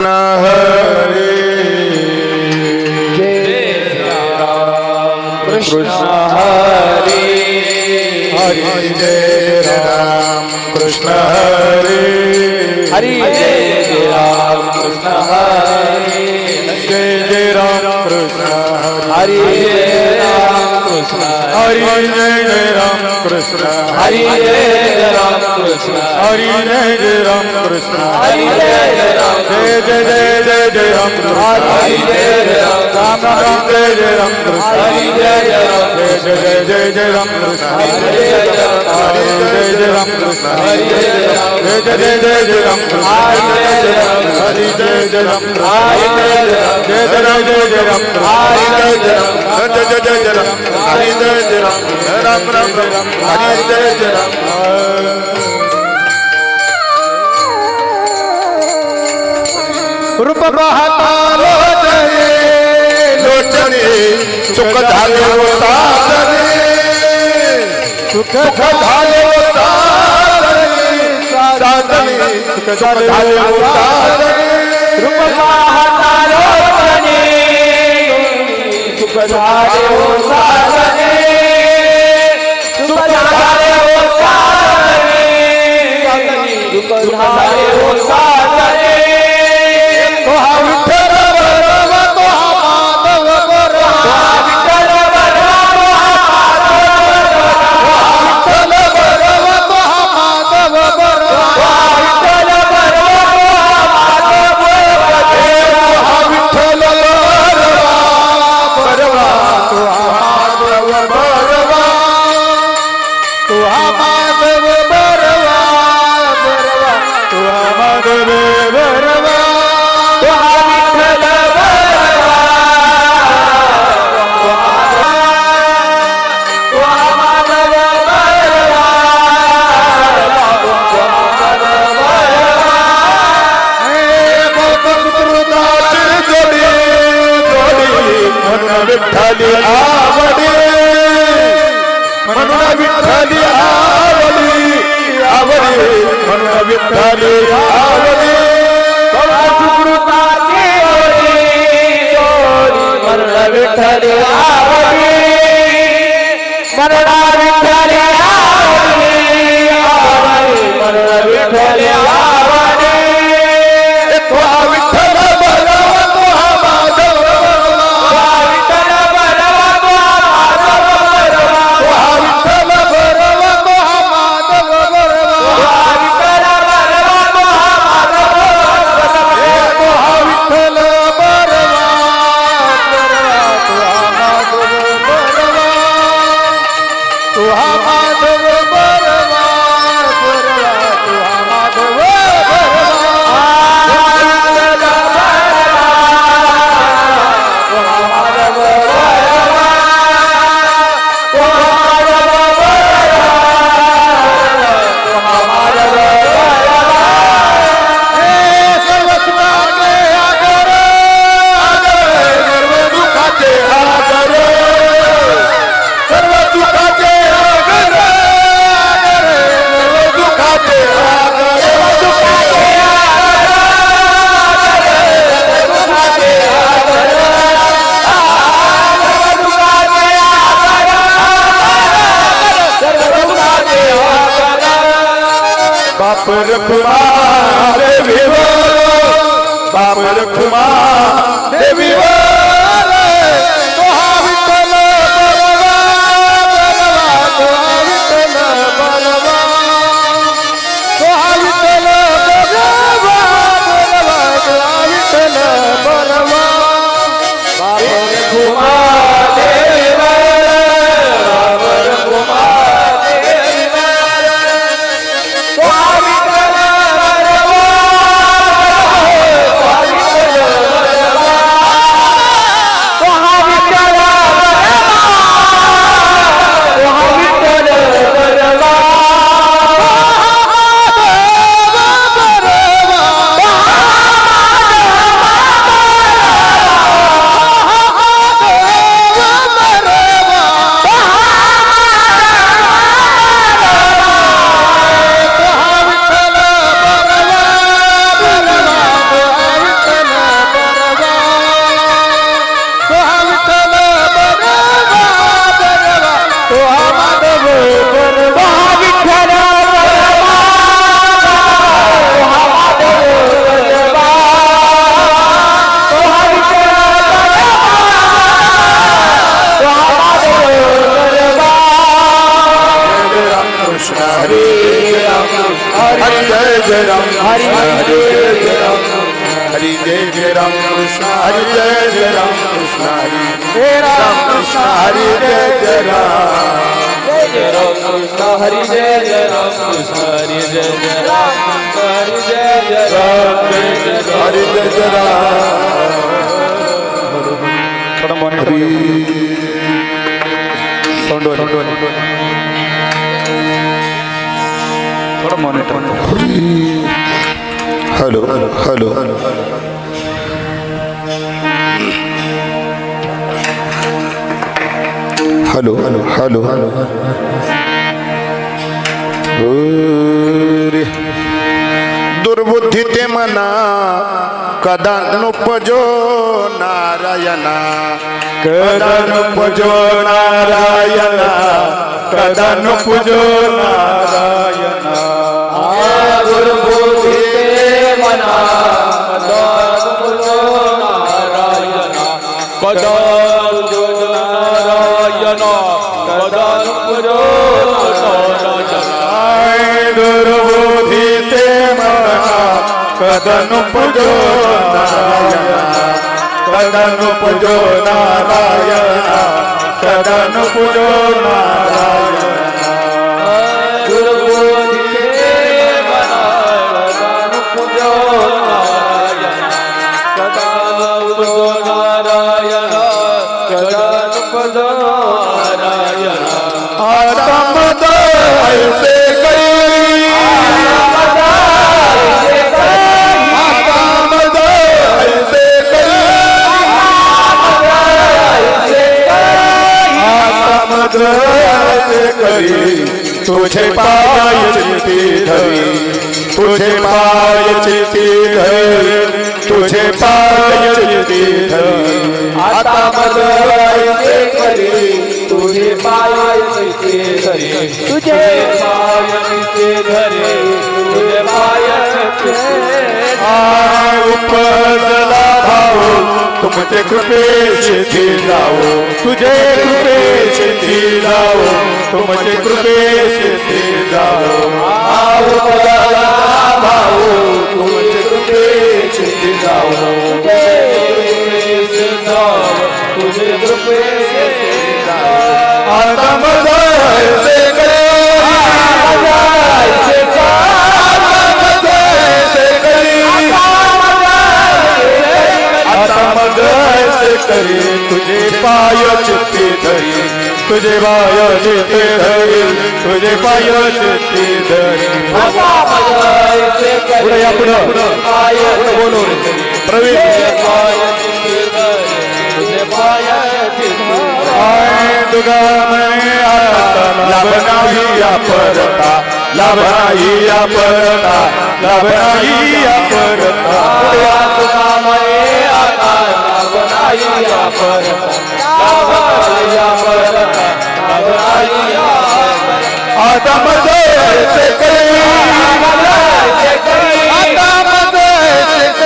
हरे जय राम कृष्ण हरे हरे जय राम कृष्ण हरे हरे जय राम कृष्ण हरे जय राम कृष्ण हरे जय राम कृष्ण हरे जय राम कृष्ण हरे जय राम कृष्ण हरे जय राम कृष्ण हरे जय राम जय जय जय जय जय राम हरे जय राम राम जय जय राम हरे जय राम जय जय जय जय राम हरे जय राम हरे जय राम जय जय जय जय राम हरे जय जय राम हरे जय राम जय जय जय राम हरे जय राम जय जय जय राम हरे जय राम राम राम राम हरे जय जय राम रूप पाहता लोचने सुख झाले व साधने सुख झाले व साधने सुख झाले व साधने रूप पाहता लोचने सुख झाले व साधने सुख झाले व साधने सुख झाले व साधने तो हा विठ्ठल बरवा तो हा माधव बरवा तो हा विठ्ठल बरवा तो हा माधव बरवा तो हा विठ्ठल बरवा तो हा विठ्ठल बरवा तो हा माधव बरवा तो हा माधव बरवा विठ्ठली आवडी म्हणून विठ्ठली आवडी आवडी म्हणून विठ्ठली आवडी सुकृताची म्हणून विठ्ठली आवडी म्हणून विठ्ठली आवडी म्हणून विठ्ठली आवडी तो विठ्ठल बरवा तो हा माधव बाप रखुमा देवी बाप रखुमा देवी तो हा विठ्ठल बरवा तो हा विठ्ठल बरवा तो हा विठ्ठल बरवा तो हा विठ्ठल बरवा बाप रखुमा देवी बाप रखुमा देवी हरी जय जय राम कृष्ण हरी जय जय राम कृष्ण हरी हे राम कृष्ण हरी जय जय राम जय राम कृष्ण हरी जय जय राम कृष्ण हरी जय जय राम कृष्ण हरी जय जय राम हरी जय जय राम थोड़ा मन हरी साउंड थोड़ा monitor hello hello hello hello hello hello hello दुर्बुद्धी ते मना कदा नुपजो नारायणा कदा नुपजो नारायणा कदा नुपजो नारायणा दुर्बुद्धि ते मना कदा नुपजो नारायणा कदा नुपजो नारायणा कदा नुपजो नारायणा दुर्बुद्धि ते मना कदा नुपजो नारायणा कदा नुपजो नारायणा कदा नुपजो नारायणा दुर्बुद्धि ते मना कदा नुपजो नारायणा कदा नुपजो नारायणा कदा नुपजो नारायणा आत्मद ऐसे करी आत्मद ऐसे करी आत्मद ऐसे करी तुझे पाय चित्ती धरी तुझे पाय चित्ती धरी तुझे पाय चित्ती धरी आत्मद ऐसे करी तुझे पाय चित्ते धरे तुझे पाय चित्ते धरे तुझे पाय चित्ते उपजला भाऊ तुमचे कृपेचे जाओ तुझे कृपेचे जाओ तुमचे कृपेचे जाओ उपजला भाऊ तुमचे कृपेचे जाओ तुझे कृपे से आत्मद ऐसे करे आत्मद ऐसे करे आत्मद ऐसे करे तुझे पाय चित्ते धरी तुझे पाय चित्ते धरी तुझे पाय चित्ते धरी पुढे या पुढं बोलो प्रवीण तुझे पाय तुगा म्हणे लाभ नाही या परता लाभ नाही या परता लाभ नाही या परता तुझा म्हणे आता लाभ नाही या परता लाभ नाही या परता लाभ नाही या आता मजे ऐसे करी आता मजे ऐसे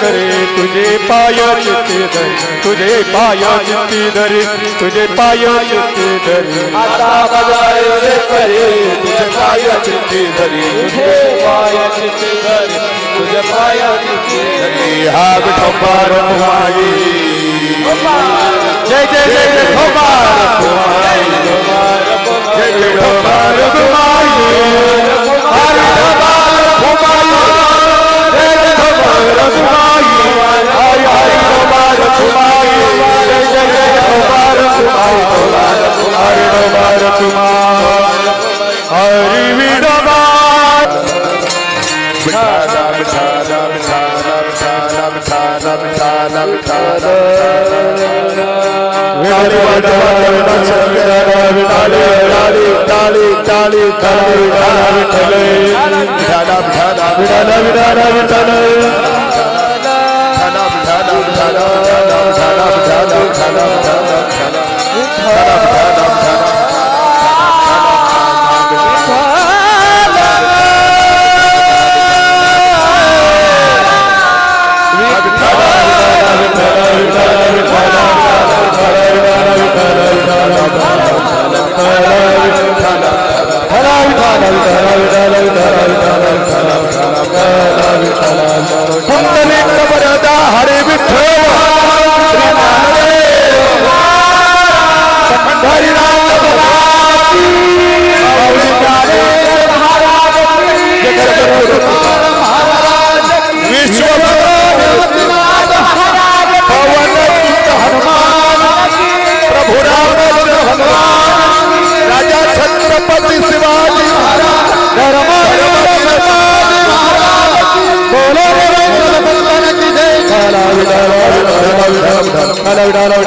करे तुझे पाय चित्ते धरी तुझे पाय चित्ते धरी तुझे पाय चित्ते धरी आता बजाए करे तुझे पाय चित्ते धरी तुझे पाय चित्ते धरी तुझे पाय चित्ते धरी हा विठोबार माई जय जय जय विठोबार माई जय विठोबार माई हरि विठोबार माई जय विठोबार माई हरि हरि विठोबार माई जय जय जय विठोबार माई हरि विठोबार माई हरि विठोबार बिठाला बिठाला बिठाला बिठाला बिठाला बिठाला बिठाला विठाले विठाले विठाले विठाले विठाले विठाले बिठाला बिठाला बिठाला बिठाला बिठाला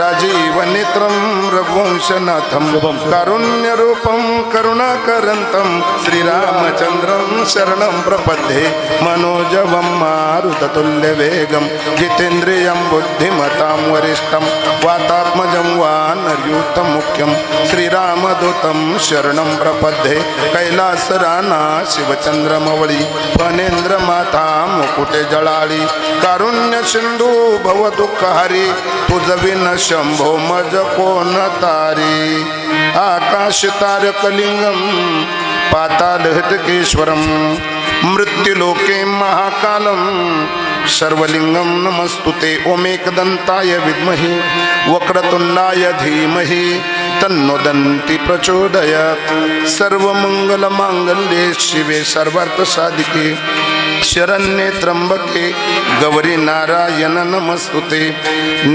राजीवनेत्रं रघुवंशनाथं कारुण्यरूपं करुणाकरन्तं श्रीरामचन्द्रं शरणं प्रपद्ये मनोजवं मारुततुल्यवेगं जितेन्द्रियं बुद्धिमतां वरिष्ठं वातात्मजं वानरयूथं मुख्यं श्रीरामदूतं शरणं प्रपद्ये कैलासराना शिवचंद्रमवळी फणेन्द्रमाता मुकुटे जळाळी कारुण्य सिंधू भव दुःखहारी तुझ विन शंभो मज कोण तारी आकाश तारकलिंगम पाताल हृतकेश्वरम मृत्युलोके महाकालम सर्वलिंगम नमस्तुते ओमेकदंताय विद्महे वक्रतुंडाय धीमहि तन्नो दन्ति प्रचोदयात् सर्वमंगलमांगल्ये शिवे सर्वार्थसाधिके शरण्ये त्र्यंबके गौरी नारायण नमस्तुते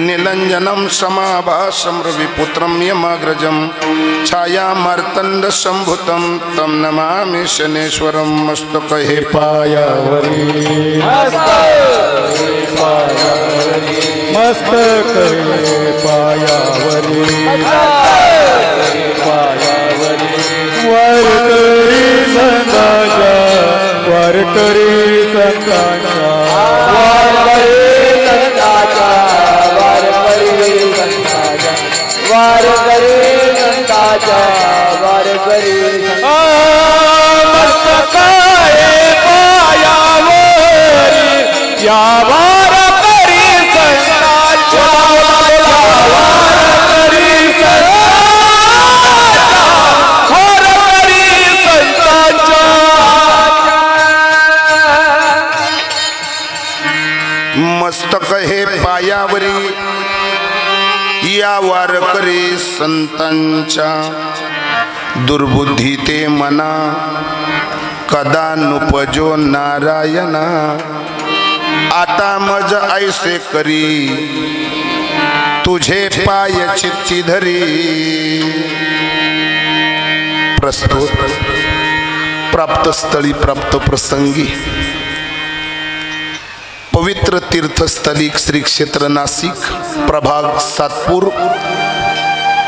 नीलंजनं समाभासं रविपुत्रं यमाग्रजं छायामार्तण्ड संभुतं तं नमामि शनेश्वरं मस्तके पायावरी मस्तके पायावरी वारकरी संतांच्या वारकरी संतांच्या मस्तकाये पायावरी या वारकरी संतांच्या मस्तक हे पायावरी या वारकरी संतांच्या दुर्बुद्धी ते मना कदा नुपजो नारायणा आता मज ऐसे करी तुझे पाय चित्ती धरी प्रस्तुत प्राप्त स्थळी प्राप्त प्रसंगी पवित्र तीर्थस्थळी श्री क्षेत्र नाशिक प्रभाग सातपूर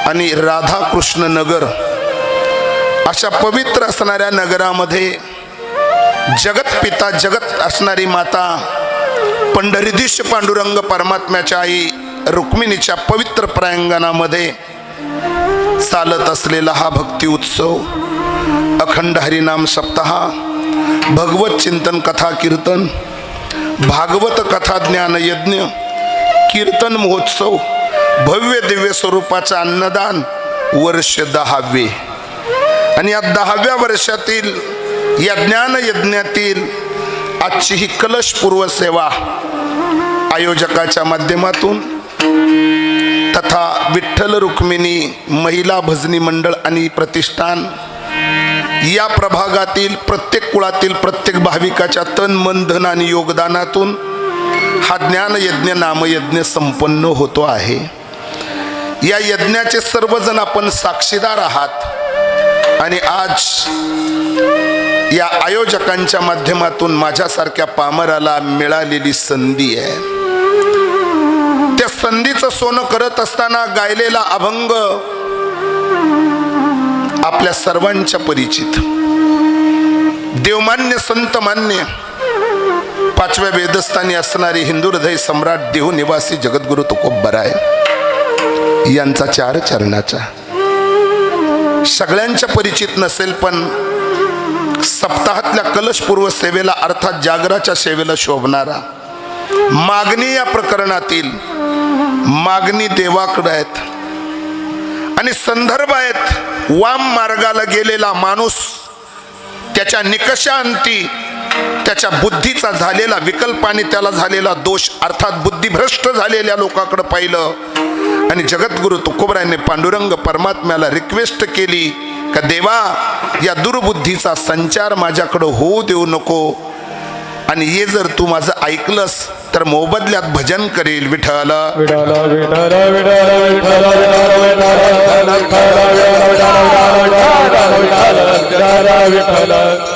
आणि राधाकृष्ण नगर अशा पवित्र असणाऱ्या नगरामध्ये जगत पिता जगत असणारी माता पंढरीधीश पांडुरंग परमात्म्याच्या आई रुक्मिणीच्या पवित्र प्रांगणामध्ये चालत असलेला हा भक्ती उत्सव अखंड हरिनाम सप्ताह भगवत चिंतन कथा कीर्तन भागवत कथा ज्ञान यज्ञ कीर्तन महोत्सव भव्य दिव्य स्वरूपाचा अन्नदान वर्ष 10वे आणि या 10व्या वर्षातील या ज्ञान यज्ञातील आजची ही कलश पूर्व सेवा आयोजकाच्या माध्यमातून तथा विठ्ठल रुक्मिणी महिला भजनी मंडळ आणि प्रतिष्ठान या प्रभागातील प्रत्येक कुळातील प्रत्येक भाविकाच्या तन मन धन आणि योगदानातून हा ज्ञान यज्ञ नामयज्ञ संपन्न होतो आहे। या यज्ञाचे सर्वजण आपण साक्षीदार आहात आणि आज या आयोजकांच्या माध्यमातून माझ्यासारख्या पामराला मिळालेली संधी आहे। त्या संधीचं सोनं करत असताना गायलेला अभंग आपल्या सर्वांच्या परिचित देवमान्य संत मान्य 5व्या वेदस्थानी असणारे हिंदू हृदय सम्राट देहू निवासी जगद्गुरु तुकोबराय यांचा 4 चरणाचा सगळ्यांच्या परिचित नसेल पण सप्ताहातल्या कलश पूर्व सेवेला अर्थात जागराच्या सेवेला शोभणारा मागणी या प्रकरणातील मागणी देवाकडे आहेत आणि संदर्भ आहेत वाम मार्गाला गेलेला माणूस त्याच्या निकषांती त्याच्या बुद्धीचा झालेला विकल्पाने त्याला झालेला दोष अर्थात बुद्धिभ्रष्ट झालेल्या लोकांकडे पाहिलं आणि जगद्गुरु तुकोबरायाने पांडुरंग परमात्म्याला रिक्वेस्ट केली का देवा या दुर्बुद्धीचा संचार माझ्याकडे होऊ देऊ नको आणि हे जर तू माझं ऐकलंस तर मोबदल्यात भजन करेल विठ्ठल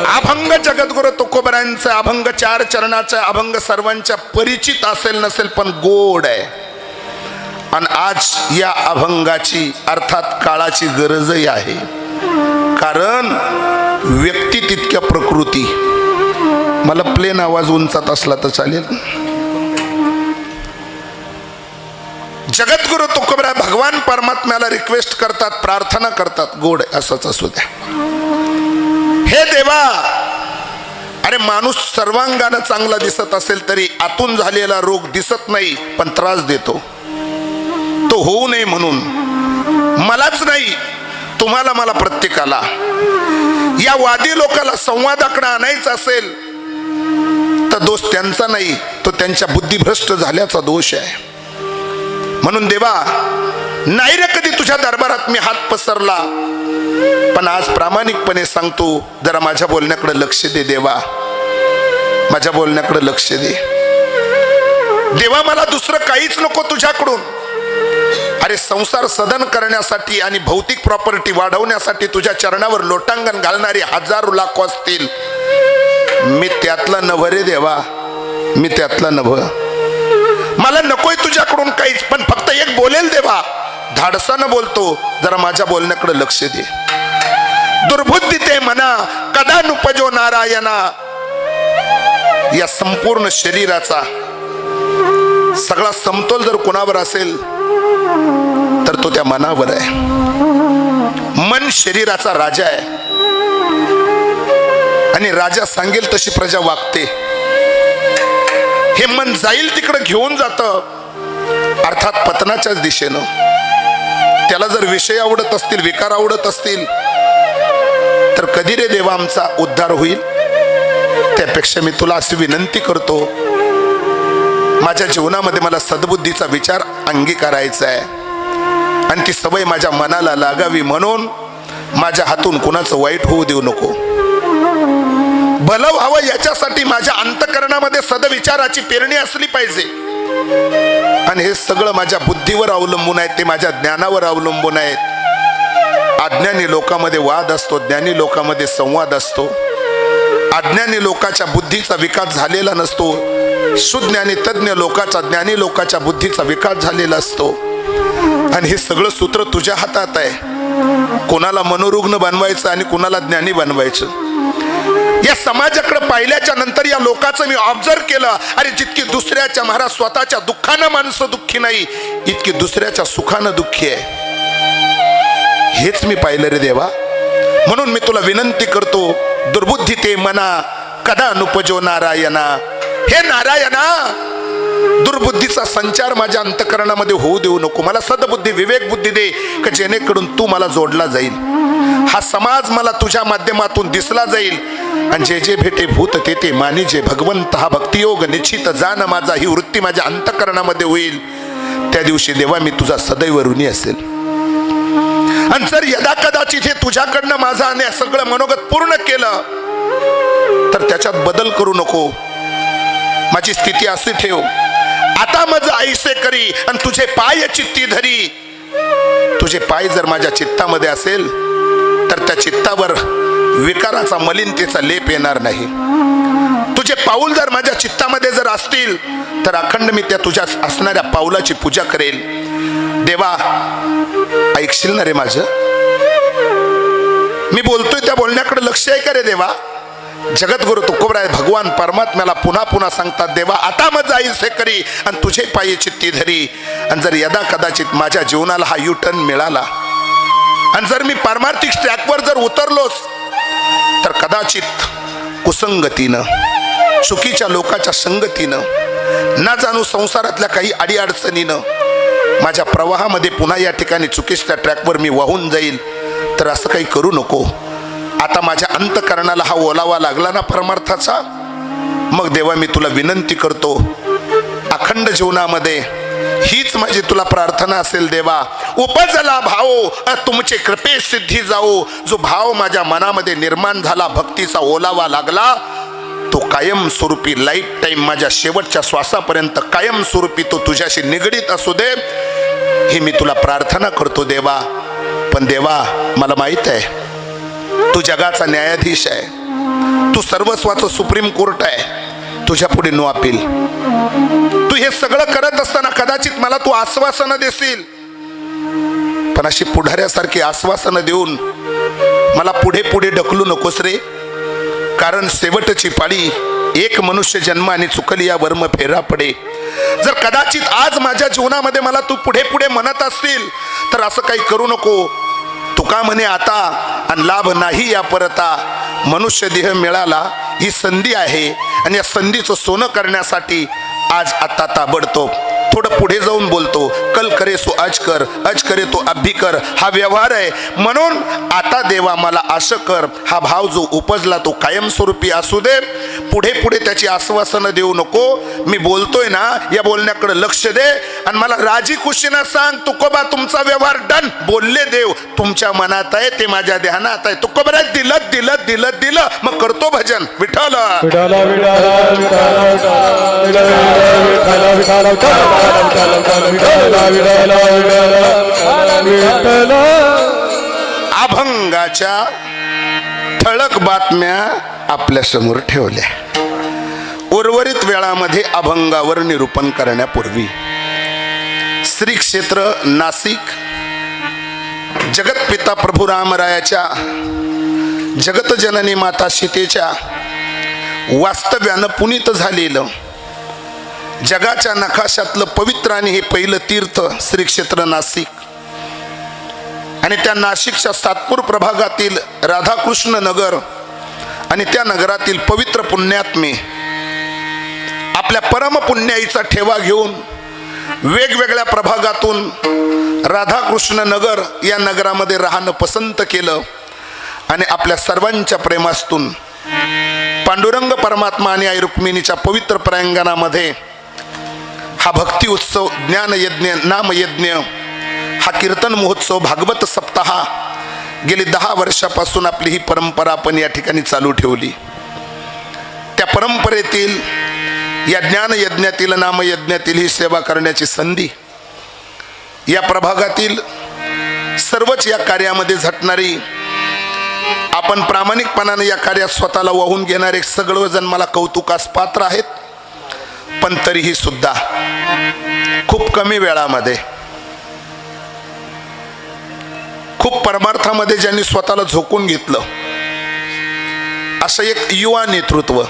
अभंग जगद्गुरु तुकोबरायांचा अभंग 4 चरणाचा अभंग सर्वांच्या परिचित असेल नसेल पण गोड आहे आणि आज या अभंगाची अर्थात काळाची गरजही आहे. कारण व्यक्ती तितक्या प्रकृती. मला प्लेन आवाज उंचात असला तर चालेल. जगद्गुरु तुकोबराय भगवान परमात्म्याला रिक्वेस्ट करतात, प्रार्थना करतात, गोड असंच असू द्या. हे देवा, अरे माणूस सर्वांगानं चांगला दिसत असेल तरी आतून झालेला रोग दिसत नाही पण त्रास देतो. तो होऊ नये म्हणून मलाच नाही, तुम्हाला, मला, प्रत्येकाला या वादी लोकाला संवादाकडे आणायचं असेल तर दोष त्यांचा नाही, तो त्यांच्या बुद्धिभ्रष्ट झाल्याचा दोष आहे. म्हणून देवा, नाही रे कधी तुझ्या दरबारात मी हात पसरला, पण आज प्रामाणिकपणे सांगतो, जरा माझ्या बोलण्याकडे लक्ष दे देवा, माझ्या बोलण्याकडे लक्ष दे देवा. मला दुसरं काहीच नको तुझ्याकडून. अरे संसार सदन करण्यासाठी आणि भौतिक प्रॉपर्टी वाढवण्यासाठी तुझ्या चरणावर लोटांगण घालणारी हजारो लाखो असतील, मी त्यातला नभ रे देवा, मी त्यातला नभ. मला नकोय तुझ्याकडून काहीच, पण फक्त एक बोलेल देवा, धाडसानं बोलतो, जरा माझ्या बोलण्याकडे लक्ष दे. दुर्बुद्धी ते मना कदा नुपजो नारायणा. या संपूर्ण शरीराचा सगळा समतोल जर कोणावर असेल तर तो त्या मनावर आहे. मन शरीराचा राजा आहे आणि राजा सांगेल तशी प्रजा वागते. हे मन जाईल तिकडे घेऊन जातं, अर्थात पतनाच्याच दिशेनं. त्याला जर विषय आवडत असतील, विकार आवडत असतील, तर कधी रे देवा आमचा उद्धार होईल. त्यापेक्षा मी तुला अशी विनंती करतो, माझ्या जीवनामध्ये मला सद्बुद्धीचा विचार अंगीकारायचा आहे आणि ती सवय माझ्या मनाला लागावी, म्हणून माझ्या हातून कुणाचं वाईट होऊ देऊ नको. भलं व्हावं याच्यासाठी माझ्या अंतःकरणामध्ये सदविचाराची पेरणी असली पाहिजे. आणि हे सगळं माझ्या बुद्धीवर अवलंबून आहे, ते माझ्या ज्ञानावर अवलंबून आहे. अज्ञानी लोकांमध्ये वाद असतो, ज्ञानी लोकांमध्ये संवाद असतो. अज्ञानी लोकांच्या बुद्धीचा विकास झालेला नसतो, सुज्ञानी तज्ञ लोकांचा, ज्ञानी लोकांच्या बुद्धीचा विकास झालेला असतो. आणि हे सगळं सूत्र तुझ्या हातात आहे. कोणाला मनोरुग्ण बनवायचं आणि कोणाला ज्ञानी बनवायचं. या समाजाकडे पाहिल्याच्या नंतर या लोकांचं मी ऑब्झर्व केलं, अरे जितकी दुसऱ्याच्या, महाराज स्वतःच्या दुःखानं माणसं दुःखी नाही, इतकी दुसऱ्याच्या सुखानं दुःखी आहे. हेच मी पाहिलं रे देवा. म्हणून मी तुला विनंती करतो, दुर्बुद्धी ते मना कदा अनुपजो नारायणा. हे नारायणा, दुर्बुद्धीचा संचार माझ्या अंतःकरणामध्ये होऊ देऊ नको. मला सद्बुद्धी, विवेक बुद्धी दे, की जेणेकरून तू मला जोडला जाईल, हा समाज मला तुझ्या माध्यमातून दिसला जाईल. आणि जे जे भेटे भूत ते ते मानी जे भगवंत, हा भक्तियोग निश्चित जाण माझा, ही वृत्ती माझ्या अंतःकरणामध्ये होईल. त्या दिवशी देवा मी तुझा सदैव ऋणी असेल. आणि जर यदा कदाचित हे तुझ्याकडनं माझं आणि सगळं मनोगत पूर्ण केलं तर त्याच्यात बदल करू नको. माझी स्थिती अशी ठेव, आता माझं ऐसे करी आणि तुझे पाय चित्ती धरी. तुझे पाय जर माझ्या चित्तामध्ये असेल तर त्या चित्तावर विकाराचा, मलिनतेचा लेप येणार नाही. तुझे पाऊल जर माझ्या चित्तामध्ये जर असतील तर अखंड मी त्या तुझ्या असणाऱ्या पाऊलाची पूजा करेल. देवा ऐकशील ना रे माझं? मी बोलतोय त्या बोलण्याकडे लक्ष आहे का रे देवा? जगद्गुरु तुकोबराय भगवान परमात्म्याला पुन्हा पुन्हा सांगतात, देवा आता मज ऐसे करी आणि तुझे पायी चित्ती धरी. आणि जर यदा कदाचित माझ्या जीवनाला हा यू टर्न मिळाला आणि जर मी पारमार्थिक ट्रॅकवर जर उतरलोच तर कदाचित कुसंगतीनं, चुकीच्या लोकांच्या संगतीनं, ना जाणू संसारातल्या काही अडीअडचणीनं माझ्या प्रवाहामध्ये पुन्हा या ठिकाणी चुकीच्या ट्रॅकवर मी वाहून जाईल. तर असं काही करू नको. आता माझ्या अंतःकरणाला हा ओलावा लागला ना परमार्थाचा, मग देवा मी तुला विनंती करतो, अखंड जीवनामध्ये हीच माझी तुला प्रार्थना असेल देवा. उपजला भाव तुमचे कृपे सिद्धी जाओ. जो भाव माझ्या मनामध्ये निर्माण झाला, भक्तीचा ओलावा लागला, तो कायमस्वरूपी लाईफ टाईम माझ्या शेवटच्या श्वासापर्यंत कायमस्वरूपी तो तुझ्याशी निगडीत असू दे, ही मी तुला प्रार्थना करतो देवा. पण देवा मला माहित आहे तू जगाचा न्यायाधीश आहे, तू सर्वस्वाचं सुप्रीम कोर्ट आहे, तुझ्या पुढे नो अपील. तू हे सगळं करत असताना कदाचित मला तू आश्वासनं देशील, पण अशी पुढाऱ्यासारखी आश्वासनं देऊन मला पुढे पुढे ढकलू नकोस रे. कारण शेवटची पाळी एक मनुष्य जन्म आणि चुकली या वर्म फेरा पडे. जर कदाचित आज माझ्या जीवनामध्ये मला तू पुढे पुढे म्हणत असतील तर असं काही करू नको. तुका म्हणे आता आणि लाभ नाही या परता. मनुष्य देह मिळाला ही संधी आहे आणि या संधीचं सोनं करण्यासाठी आज आता ताबडतोब थोडं पुढे जाऊन बोलतो. कल करे सो आज करे तो अभि कर. हा व्यवहार आहे. म्हणून आता देवा मला आशा कर. हा भाव जो उपजला तो कायमस्वरूपी असू दे. पुढे पुढे त्याची आश्वासनं देऊ नको. मी बोलतोय ना, या बोलण्याकडे लक्ष दे आणि मला राजी खुशीनं सांग, तुकोबा तुमचा व्यवहार डन. बोलले देव तुमच्या मनात आहे, ते माझ्या ध्यानात आहे. तुकोबा दिलं दिलं दिलं दिलं, मग करतो भजन. विठ्ठल अभंगाच्या ठळक बातम्या आपल्या समोर ठेवल्या. उर्वरित वेळामध्ये अभंगावर निरूपण करण्यापूर्वी श्री क्षेत्र नाशिक जगतपिता प्रभू रामरायाच्या जगतजननी माता सीतेच्या वास्तव्यानं पुनीत झालेलं जगाच्या नकाशातलं पवित्र आणि हे पहिलं तीर्थ श्री क्षेत्र नाशिक आणि त्या नाशिकच्या सातपूर प्रभागातील राधाकृष्ण नगर आणि त्या नगरातील पवित्र पुण्यात्मे आपल्या परमपुण्याईचा ठेवा घेऊन वेगवेगळ्या प्रभागातून राधाकृष्ण नगर या नगरामध्ये राहणं पसंत केलं आणि आपल्या सर्वांच्या प्रेमास्तून पांडुरंग परमात्मा आणि आई रुक्मिणीच्या पवित्र प्रांगणामध्ये हा भक्ती उत्सव, ज्ञानयज्ञ, नामयज्ञ, हा कीर्तन महोत्सव, भागवत सप्ताह गेली 10 वर्षापासून आपली ही परंपरा आपण या ठिकाणी चालू ठेवली. त्या परंपरेतील या ज्ञानयज्ञातील, नामयज्ञातील ही सेवा करण्याची संधी या प्रभागातील सर्वच या कार्यामध्ये झटणारी, आपण प्रामाणिकपणाने या कार्यात स्वतःला वाहून घेणारे सगळेजण मला कौतुकास पात्र आहेत. पण तरीही सुद्धा खूप कमी वेळामध्ये, खूप परमार्थामध्ये ज्यांनी स्वतःला झोकून घेतलं असं एक युवा नेतृत्व,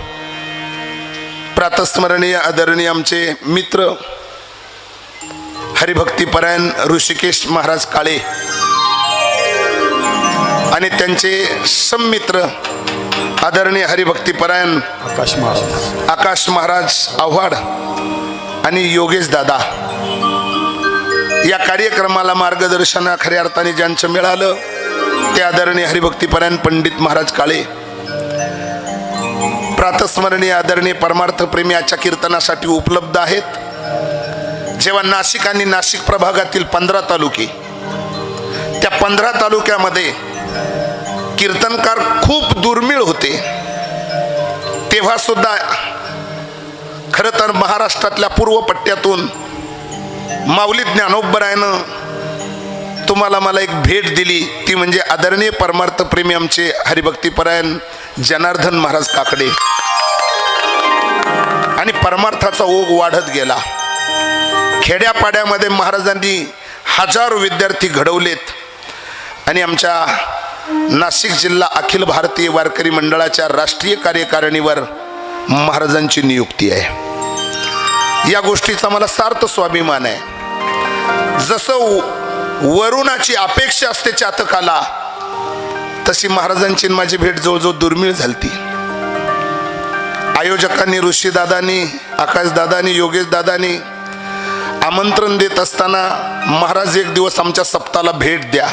प्रातस्मरणीय आदरणीय आमचे मित्र हरिभक्तीपरायण ऋषिकेश महाराज काळे आणि त्यांचे सम्मित्र आदरणीय हरिभक्तीपरायण आकाश महाराज आव्हाड आणि योगेश दादा, या कार्यक्रमाला मार्गदर्शन खऱ्या अर्थाने ज्यांचं मिळालं ते आदरणीय हरिभक्तीपरायण पंडित महाराज काळे, प्रातस्मरणीय आदरणीय परमार्थप्रेमी आजच्या कीर्तनासाठी उपलब्ध आहेत. जेव्हा नाशिक आणि नाशिक प्रभागातील 15 तालुके, त्या 15 तालुक्यामध्ये कीर्तनकार खूप दुर्मिळ होते, तेव्हा सुद्धा खरं तर महाराष्ट्रातल्या पूर्व पट्ट्यातून माऊली ज्ञानोबरायानं तुम्हाला मला एक भेट दिली. ती म्हणजे आदरणीय परमार्थप्रेमी आमचे हरिभक्तीपरायण जनार्दन महाराज काकडे. आणि परमार्थाचा ओघ वाढत गेला. खेड्यापाड्यामध्ये महाराजांनी हजारो विद्यार्थी घडवलेत आणि आमच्या नाशिक जिल्हा अखिल भारतीय वारकरी मंडळाच्या राष्ट्रीय कार्यकारिणीवर महाराजांची नियुक्ती आहे. या गोष्टीचा मला सार्थ स्वाभिमान आहे. जसं वरुणाची अपेक्षा असते चातकाला, तशी महाराजांची माझी भेट जवळजवळ दुर्मिळ झालती. आयोजकांनी, ऋषीदादांनी, आकाशदादांनी, योगेशदादांनी आमंत्रण देत असताना महाराज एक दिवस आमच्या सप्ताहाला भेट द्या.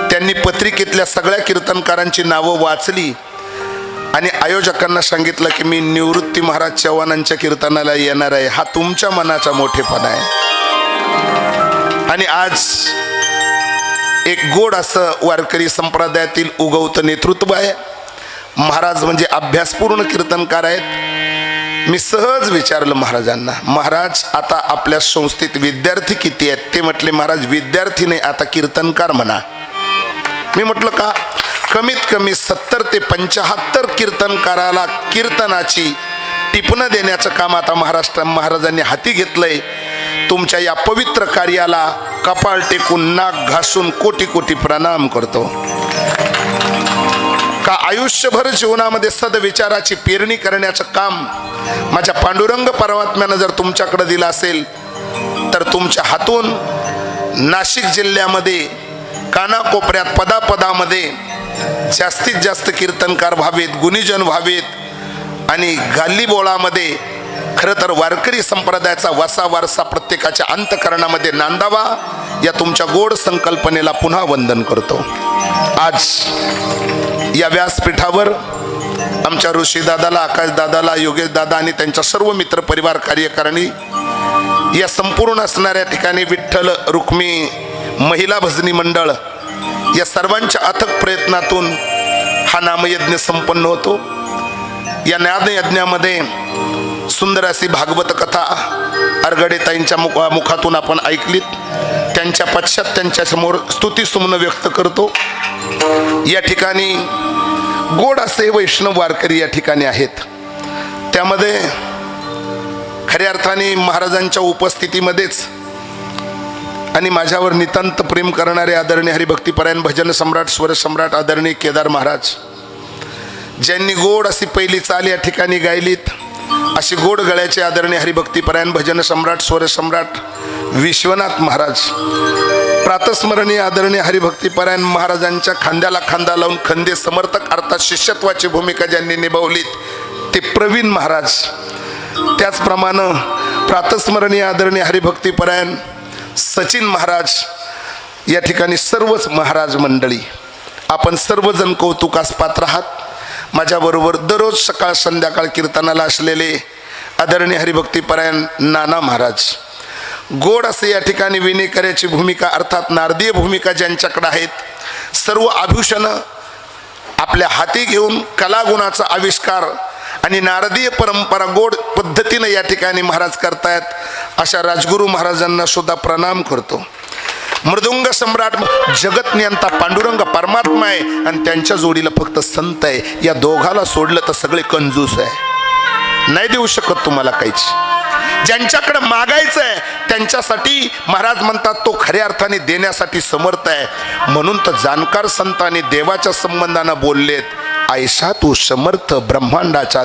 त्यांनी पत्रिकेतल्या सगळ्या कीर्तनकारांची नावं वाचली आणि आयोजकांना सांगितलं की मी निवृत्ती महाराज चव्हाणांच्या कीर्तनाला येणार आहे. हा तुमच्या मनाचा मोठेपणा आहे. आणि आज एक गोड असं वारकरी संप्रदायातील उगवतं नेतृत्व आहे. महाराज म्हणजे अभ्यासपूर्ण कीर्तनकार आहेत. मी सहज विचारलं महाराजांना, महाराज आता आपल्या संस्थेत विद्यार्थी किती आहेत? ते म्हटले महाराज विद्यार्थी नाही, आता कीर्तनकार म्हणा. मी म्हटलं का? कमीत कमी 70 ते 75 कीर्तनकाराला कीर्तनाची टिपणं देण्याचं काम आता महाराजांनी हाती घेतलंय. तुमच्या या पवित्र कार्याला कपाळ टेकून नाक घासून कोटी कोटी प्रणाम करतो. का आयुष्यभर जीवनामध्ये सद्विचाराची पेरणी करण्याचं काम माझ्या पांडुरंग परमात्म्यानं जर तुमच्याकडे दिलं असेल तर तुमच्या हातून नाशिक जिल्ह्यामध्ये कानाकोपऱ्यात पदापदामध्ये जास्तीत जास्त कीर्तनकार व्हावेत, गुणीजन व्हावेत आणि गाल्लीबोळामध्ये खरं तर वारकरी संप्रदायाचा वसा वारसा प्रत्येकाच्या अंतकरणामध्ये नांदावा या तुमच्या गोड संकल्पनेला पुन्हा वंदन करतो. आज या व्यासपीठावर आमच्या ऋषीदादाला, आकाशदादाला, योगेशदादा आणि त्यांच्या सर्व मित्र परिवार कार्यकारिणी या संपूर्ण असणाऱ्या ठिकाणी विठ्ठल रुक्मी महिला भजनी मंडळ या सर्वांच्या अथक प्रयत्नातून हा नामयज्ञ संपन्न होतो. या ज्ञानयज्ञामध्ये सुंदर अशी भागवत कथा अरगडेताईंच्या मुखातून आपण ऐकलीत. त्यांच्या पश्चात त्यांच्या समोर स्तुतीसुमनं व्यक्त करतो. या ठिकाणी गोड असे वैष्णव वारकरी या ठिकाणी आहेत. त्यामध्ये खऱ्या अर्थाने महाराजांच्या उपस्थितीमध्येच आणि माझ्यावर नितांत प्रेम करणारे आदरणीय हरिभक्तीपरायण भजन सम्राट स्वर सम्राट आदरणीय केदार महाराज, ज्यांनी गोड अशी पहिली चाल या ठिकाणी गायलीत, अशी गोड गळ्याचे आदरणीय हरिभक्तीपरायण भजन सम्राट स्वर सम्राट विश्वनाथ महाराज, प्रातस्मरणीय आदरणीय हरिभक्तीपरायण महाराजांच्या खांद्याला खांदा लावून खंदे समर्थक अर्थात शिष्यत्वाची भूमिका ज्यांनी निभावलीत ते प्रवीण महाराज, त्याचप्रमाणे प्रातस्मरणीय आदरणीय हरिभक्तीपरायण सचिन महाराज, या ठिकाणी सर्वच महाराज मंडळी, आपण सर्वजण कौतुकास पात्र आहात. माझ्याबरोबर दररोज सकाळ संध्याकाळ कीर्तनाला असलेले आदरणीय हरिभक्तीपरायण नाना महाराज, गोड असे या ठिकाणी विनेकऱ्याची भूमिका अर्थात नारदीय भूमिका ज्यांच्याकडे आहेत, सर्व आभूषणं आपल्या हाती घेऊन कलागुणाचा आविष्कार आणि नारदीय परंपरा गोड पद्धतीने या ठिकाणी महाराज करतायत. अशा राजगुरू महाराजांना सुद्धा प्रणाम करतो. मृदुंग सम्राट जगतनियंता पांडुरंग परमात्मा आहे आणि त्यांच्या जोडीला फक्त संत आहे. या दोघाला सोडलं तर सगळे कंजूस आहे, नाही देऊ शकत तुम्हाला काहीच. ज्यांच्याकडे मागायचं आहे त्यांच्यासाठी महाराज म्हणतात तो खऱ्या अर्थाने देण्यासाठी समर्थ आहे. म्हणून तर जाणकार संतांनी देवाच्या संबंधानं बोललेत, ऐसा तू समर्थ ब्रह्मांडाचा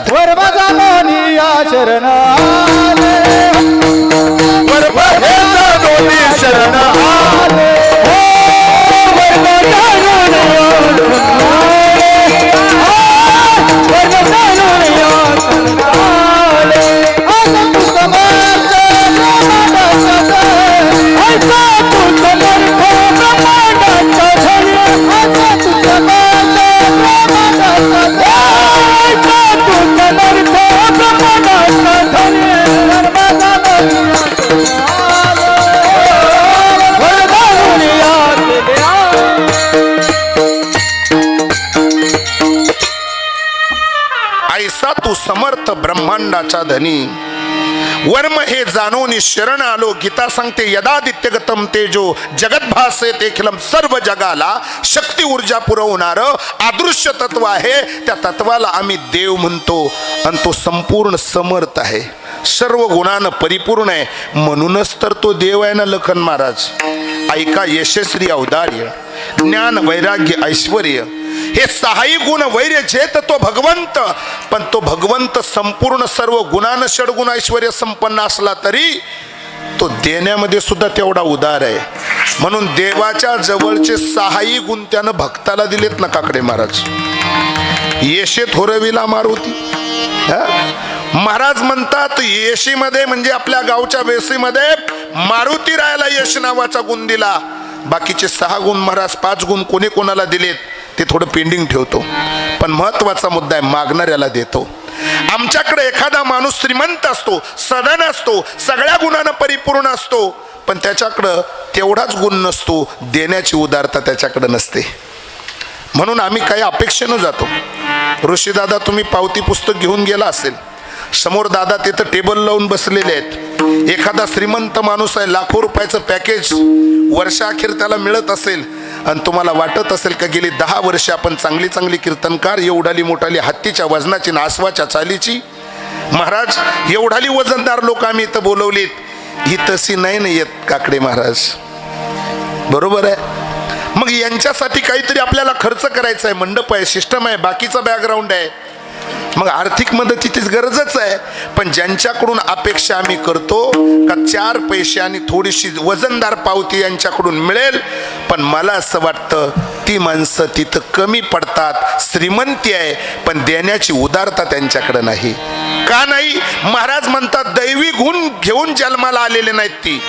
ऐसा तू समर्थ ब्रह्मांडाचा धनी, वर्म हे जाणून शरण आलो. गीता सांगते यदादित्यगतम तेजो जगत भासे तेखिलम, सर्व जगाला शक्ती ऊर्जा पुरवणार अदृश्य तत्व आहे. त्या तत्वाला आम्ही देव म्हणतो आणि तो संपूर्ण समर्थ आहे, सर्व गुणानं परिपूर्ण आहे. म्हणूनच तर तो देव आहे ना लखन महाराज. ऐका यशस्वी औदार्य, ज्ञान वैराग्य ऐश्वर्य हे सहाही गुण वैर्य जेत तो भगवंत. पण तो भगवंत संपूर्ण सर्व गुणानं षडगुण ऐश्वर्य संपन्न असला तरी तो देण्यामध्ये सुद्धा तेवढा उदार आहे. म्हणून देवाच्या जवळचे सहाही गुण त्यानं भक्ताला दिलेत ना काकडे महाराज. येशे थोरविला मारुती, महाराज म्हणतात येशीमध्ये म्हणजे आपल्या गावच्या वेशीमध्ये मारुती रायाला यश नावाचा गुण दिला. बाकीचे 6 गुण महाराज 5 गुण कोणी कोणाला दिलेत ते थोडं पेंडिंग ठेवतो. पण महत्वाचा मुद्दा आहे मागणाऱ्याला देतो. आमच्याकडे एखादा माणूस श्रीमंत असतो, सदन असतो, सगळ्या गुणानं परिपूर्ण असतो, पण त्याच्याकडं तेवढाच गुण नसतो, देण्याची उदारता त्याच्याकडे नसते. म्हणून आम्ही काही अपेक्षेनं जातो. ऋषीदादा तुम्ही पावती पुस्तक घेऊन गेला असेल, समोर दादा तिथं टेबल लावून बसलेले आहेत. एखादा श्रीमंत माणूस आहे, लाखो रुपयाचं पॅकेज वर्षाअखेर त्याला मिळत असेल आणि तुम्हाला वाटत असेल का गेली 10 वर्षे आपण चांगली कीर्तनकार, एवढाली मोठाली हत्तीच्या वजनाची नासवाच्या चालीची महाराज एवढाली वजनदार लोक आम्ही इथं बोलवलीत, ही तशी नाही ना येत काकडे महाराज. बरोबर आहे. मग यांच्यासाठी काहीतरी आपल्याला खर्च करायचा आहे. मंडप आहे, सिस्टम आहे, बाकीचा बॅकग्राऊंड आहे. मग आर्थिक मदतीची गरजच आहे. पण ज्यांच्याकडून अपेक्षा आम्ही करतो का 4 पैसे आणि थोडीशी वजनदार पावती यांच्याकडून मिळेल, पण मला असं वाटतं ती माणसं तिथं कमी पडतात. श्रीमंती आहे पण देण्याची उदारता त्यांच्याकडे नाही. का नाही? महाराज म्हणतात दैवी गुण घेऊन जन्माला आलेले नाहीत ती.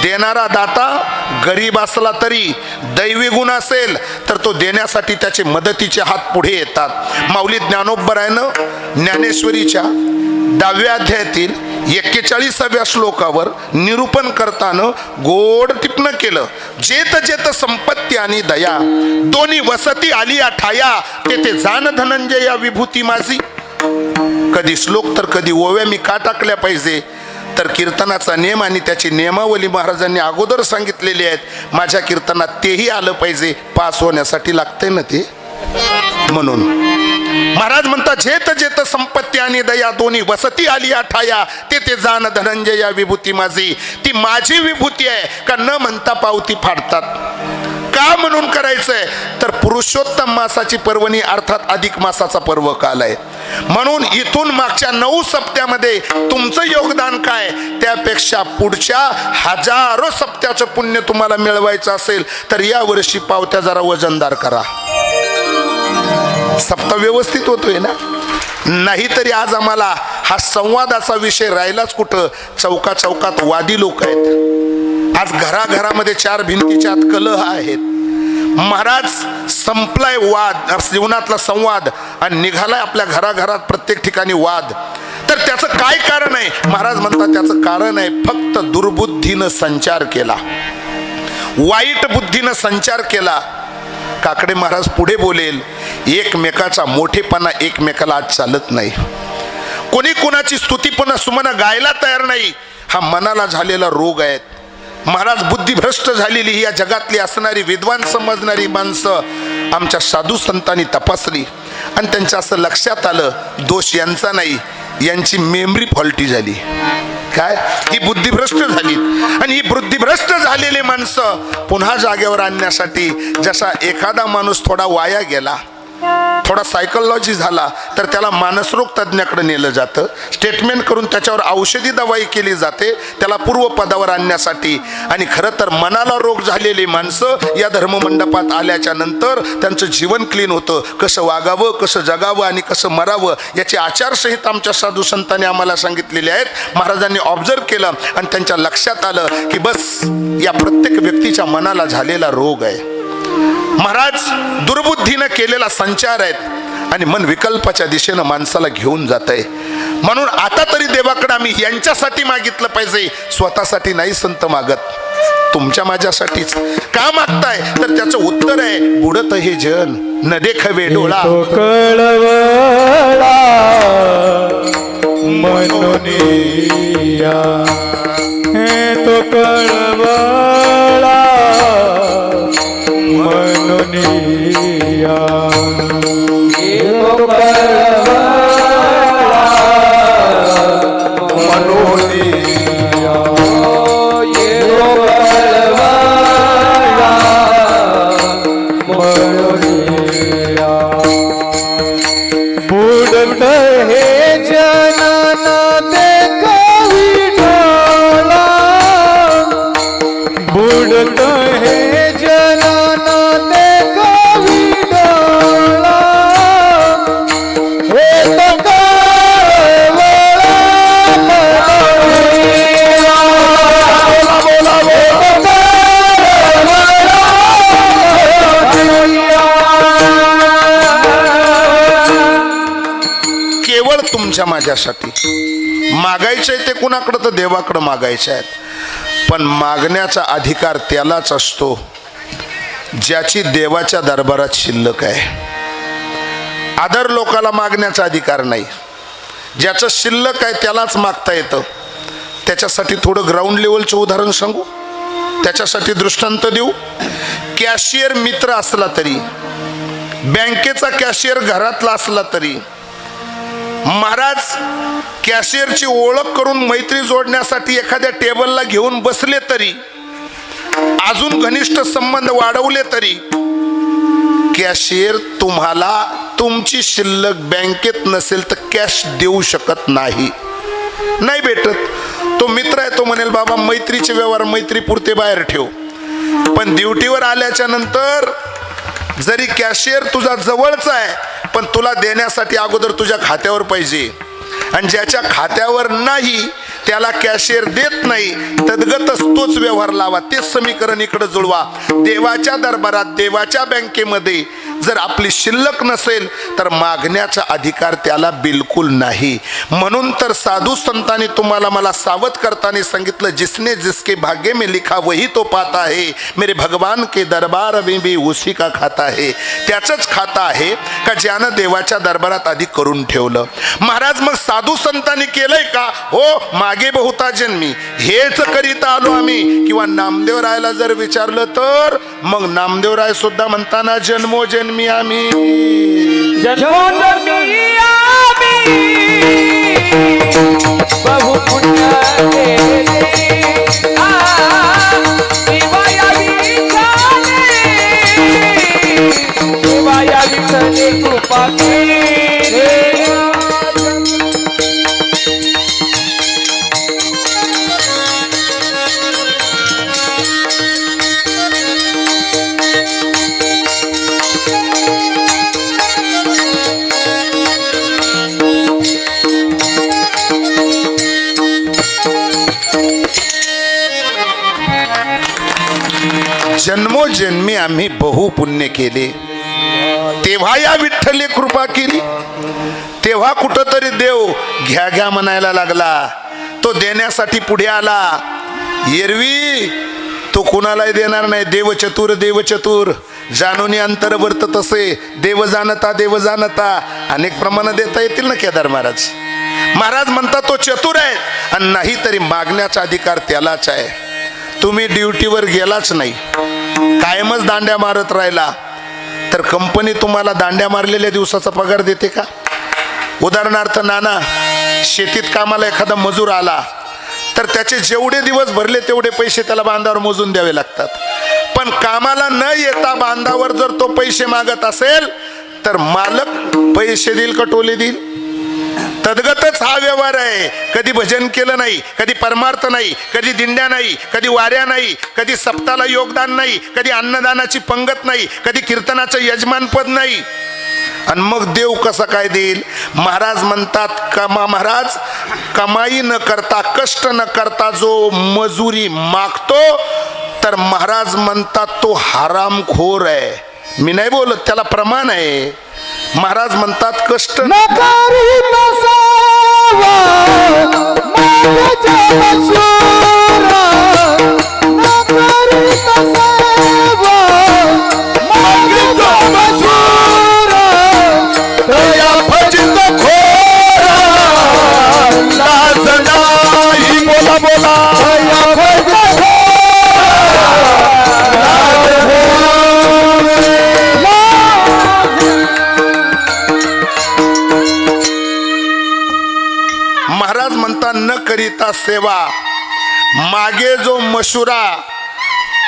देणारा दाता गरीब असला तरी दैवी गुण असेल तर तो देण्यासाठी त्याचे मदतीचे हात पुढे येतात. माऊली ज्ञानोबरायनं ज्ञानेश्वरीच्या 10व्या अध्यायातील 41व्या श्लोकावर निरूपण करताना गोड टिपण केलं. जेत जेत संपत्ती आणि दया दोन्ही वसती आली ठाया, तेथे जाण धनंजय या विभूती माझी. कधी श्लोक तर कधी ओव्या मी का टाकल्या पाहिजे? तर कीर्तनाचा नियम आणि त्याची नियमावली महाराजांनी अगोदर सांगितलेली आहेत. माझ्या कीर्तनात तेही आलं पाहिजे, पास होण्यासाठी लागतंय ना ते. म्हणून महाराज म्हणतात जेत जेत संपत्ती आणि दया दोन्ही वसती आली ठाया, तेथे जाण धनंजय या विभूती माझी. ती माझी विभूती आहे का न म्हणता पावती फाडतात. का म्हणून करायचंय? तर पुरुषोत्तम मासाची पर्वणी अर्थात अधिक मासाचा पर्व काल आहे. म्हणून इथून मागच्या 9 सप्त्यामध्ये तुमचं योगदान काय, त्यापेक्षा पुढच्या हजारो सप्त्याचं पुण्य तुम्हाला मिळवायचं असेल तर या वर्षी पावत्या जरा वजनदार करा. सप्ताह व्यवस्थित होतोय ना? नाहीतरी आज आम्हाला हा संवादाचा विषय राहिलाच कुठं? चौका चौकात वादी लोक आहेत. आज घराघरामध्ये 4 भिंतीच्या आत कलह आहेत. महाराज संपलाय वाद, जीवनातला संवाद, आणि निघालाय आपल्या घराघरात प्रत्येक ठिकाणी वाद. तर त्याचं काय कारण आहे? महाराज म्हणतात त्याचं कारण आहे फक्त दुर्बुद्धीनं संचार केला, वाईट बुद्धीनं संचार केला. काकडे महाराज पुढे बोलेल, एकमेकाचा मोठेपणा एकमेकाला आज चालत नाही. कोणी कोणाची स्तुती पण सुमन गायला तयार नाही. हा मनाला झालेला रोग आहे. महाराज बुद्धिभ्रष्ट झालेली ही या जगातली असणारी विद्वान समजणारी माणसं आमच्या साधू संतांनी तपासली आणि त्यांच्या असं लक्षात आलं दोष यांचा नाही, यांची मेमरी फॉल्टी झाली. काय? ही बुद्धिभ्रष्ट झाली. आणि ही बुद्धिभ्रष्ट झालेली माणसं पुन्हा जागेवर आणण्यासाठी जसा एखादा माणूस थोडा वाया गेला, थोडा सायकोलॉजी झाला, तर त्याला मानसरोग तज्ज्ञाकडे नेलं जातं. स्टेटमेंट करून त्याच्यावर औषधी दवाई केली जाते त्याला पूर्वपदावर आणण्यासाठी. आणि खरं तर मनाला रोग झालेली माणसं या धर्ममंडपात आल्याच्या नंतर त्यांचं जीवन क्लीन होतं. कसं वागावं, कसं जगावं आणि कसं मरावं याची आचारसंहिता आमच्या साधू संतांनी आम्हाला सांगितलेली आहेत. महाराजांनी ऑब्झर्व केलं आणि त्यांच्या लक्षात आलं की बस या प्रत्येक व्यक्तीच्या मनाला झालेला रोग आहे. महाराज दुर्बुद्धीनं केलेला संचार आहेत आणि मन विकल्पाच्या दिशेनं माणसाला घेऊन जात आहे. म्हणून आता तरी देवाकडे आम्ही यांच्यासाठी मागितलं पाहिजे, स्वतःसाठी नाही संत मागत, तुमच्या माझ्यासाठीच. का मागताय? तर त्याचं उत्तर आहे बुडत हे जन न देखवे डोळा कळवळा मनोनिया, हे तो कळवळा मनोनिया, बुडत हे जनन देखावी डोळा, बुडत हे जनन देखावी डोळा, हे तो कळवळा मनोनिया, बोला बोला केवळ तुमच्या माझ्यासाठी मागायचंय. ते कुणाकडं? तर देवाकडं मागायचे आहेत. पण मागण्याचा अधिकार त्यालाच असतो ज्याची देवाच्या दरबारात शिल्लक आहे. आदर लोकाला मागण्याचा अधिकार नाही. ज्याचं शिल्लक आहे त्यालाच मागता येतं. त्याच्यासाठी थोडं ग्राउंड लेवलचं उदाहरण सांगू, त्याच्यासाठी दृष्टांत देऊ. कॅशियर मित्र असला तरी, बँकेचा कॅशियर घरातला असला तरी, महाराज कॅशियरची ओळख करून मैत्री जोडण्यासाठी एखाद्या टेबलला घेऊन बसले तरी, अजून घनिष्ठ संबंध वाढवले तरी, कॅशियर तुम्हाला तुमची शिल्लक बँकेत नसेल तर कॅश देऊ शकत नाही, नाही भेटत. तो मित्र आहे, तो म्हणेल बाबा मैत्रीचे व्यवहार मैत्रीपुरते बाहेर ठेव. पण ड्युटीवर आल्याच्या नंतर जरी कॅशियर तुझा जवळचा आहे, पण तुला देण्यासाठी अगोदर तुझ्या खात्यावर पाहिजे. आणि ज्याच्या खात्यावर नाही त्याला कॅशियर देत नाही, तद्गतच तोच व्यवहार लावा. तेच समीकरण इकडे जुळवा. देवाच्या दरबारात, देवाच्या बँकेमध्ये जर आपली शिल्लक नसेल तर मागण्याचा अधिकार त्याला बिलकुल नाही. म्हणून तर साधू संतांनी तुम्हाला मला सावध करताना सांगितलं, जिसने जिसके भाग्य में लिखा वही तो पाता है, मेरे भगवान के दरबार में भी उसी का खाता है. त्याचंच खाता आहे का ज्यानं देवाच्या दरबारात आधी करून ठेवलं. महाराज मग साधू संतांनी केलंय का? हो, मागे बहुता जन्मी हेच करीत आलो आम्ही. किंवा नामदेव रायला जर विचारलं तर मग नामदेव राय सुद्धा म्हणताना जन्मोजन्मी आम्ही, जन्मोजन्मी आम्ही बहु पुण्य केले. देवाया विठ्ठले कृपा केली. जन्मोजन्मी आम्ही बहु पुण्य केले, तेव्हा या विठ्ठले कृपा केली. तेव्हा कुठंतरी देव घ्या घ्या म्हणायला लागला. तो देण्यासाठी पुढे आला. एरवी तो कुणालाही देणार नाही. देव चतुर, देव चतुर, जाणूनी अंतर वर्त तसे, देव जाणता अनेक प्रमाण देता येतील ना केदार महाराज. महाराज म्हणतात तो चतुर आहे, आणि नाही तरी मागण्याचा अधिकार त्यालाच आहे. तुम्ही ड्युटीवर गेलाच नाही, कायमच दांड्या मारत राहिला तर कंपनी तुम्हाला दांड्या मारलेल्या दिवसाचा पगार देते का? उदाहरणार्थ नाना, शेतीत कामाला एखादा मजूर आला तर त्याचे जेवढे दिवस भरले तेवढे पैसे त्याला बांधावर मोजून द्यावे लागतात. पण कामाला न येता बांधावर जर तो पैसे मागत असेल तर मालक पैसे देईल का टोले देईल? तद्गतच हा व्यवहार आहे. कधी भजन केलं नाही, कधी परमार्थ नाही, कधी दिंड्या नाही, कधी वाऱ्या नाही, कधी सप्ताला योगदान नाही, कधी अन्नदानाची पंगत नाही, कधी कीर्तनाचं यजमानपद नाही, आणि मग देव कसा काय देईल? महाराज म्हणतात महाराज कमाई न करता, कष्ट न करता जो मजुरी मागतो तर महाराज म्हणतात तो हरामखोर आहे. मी नाही बोलत, त्याला प्रमाण आहे. महाराज म्हणतात कष्ट न न करिता सेवा, मागे जो मशुरा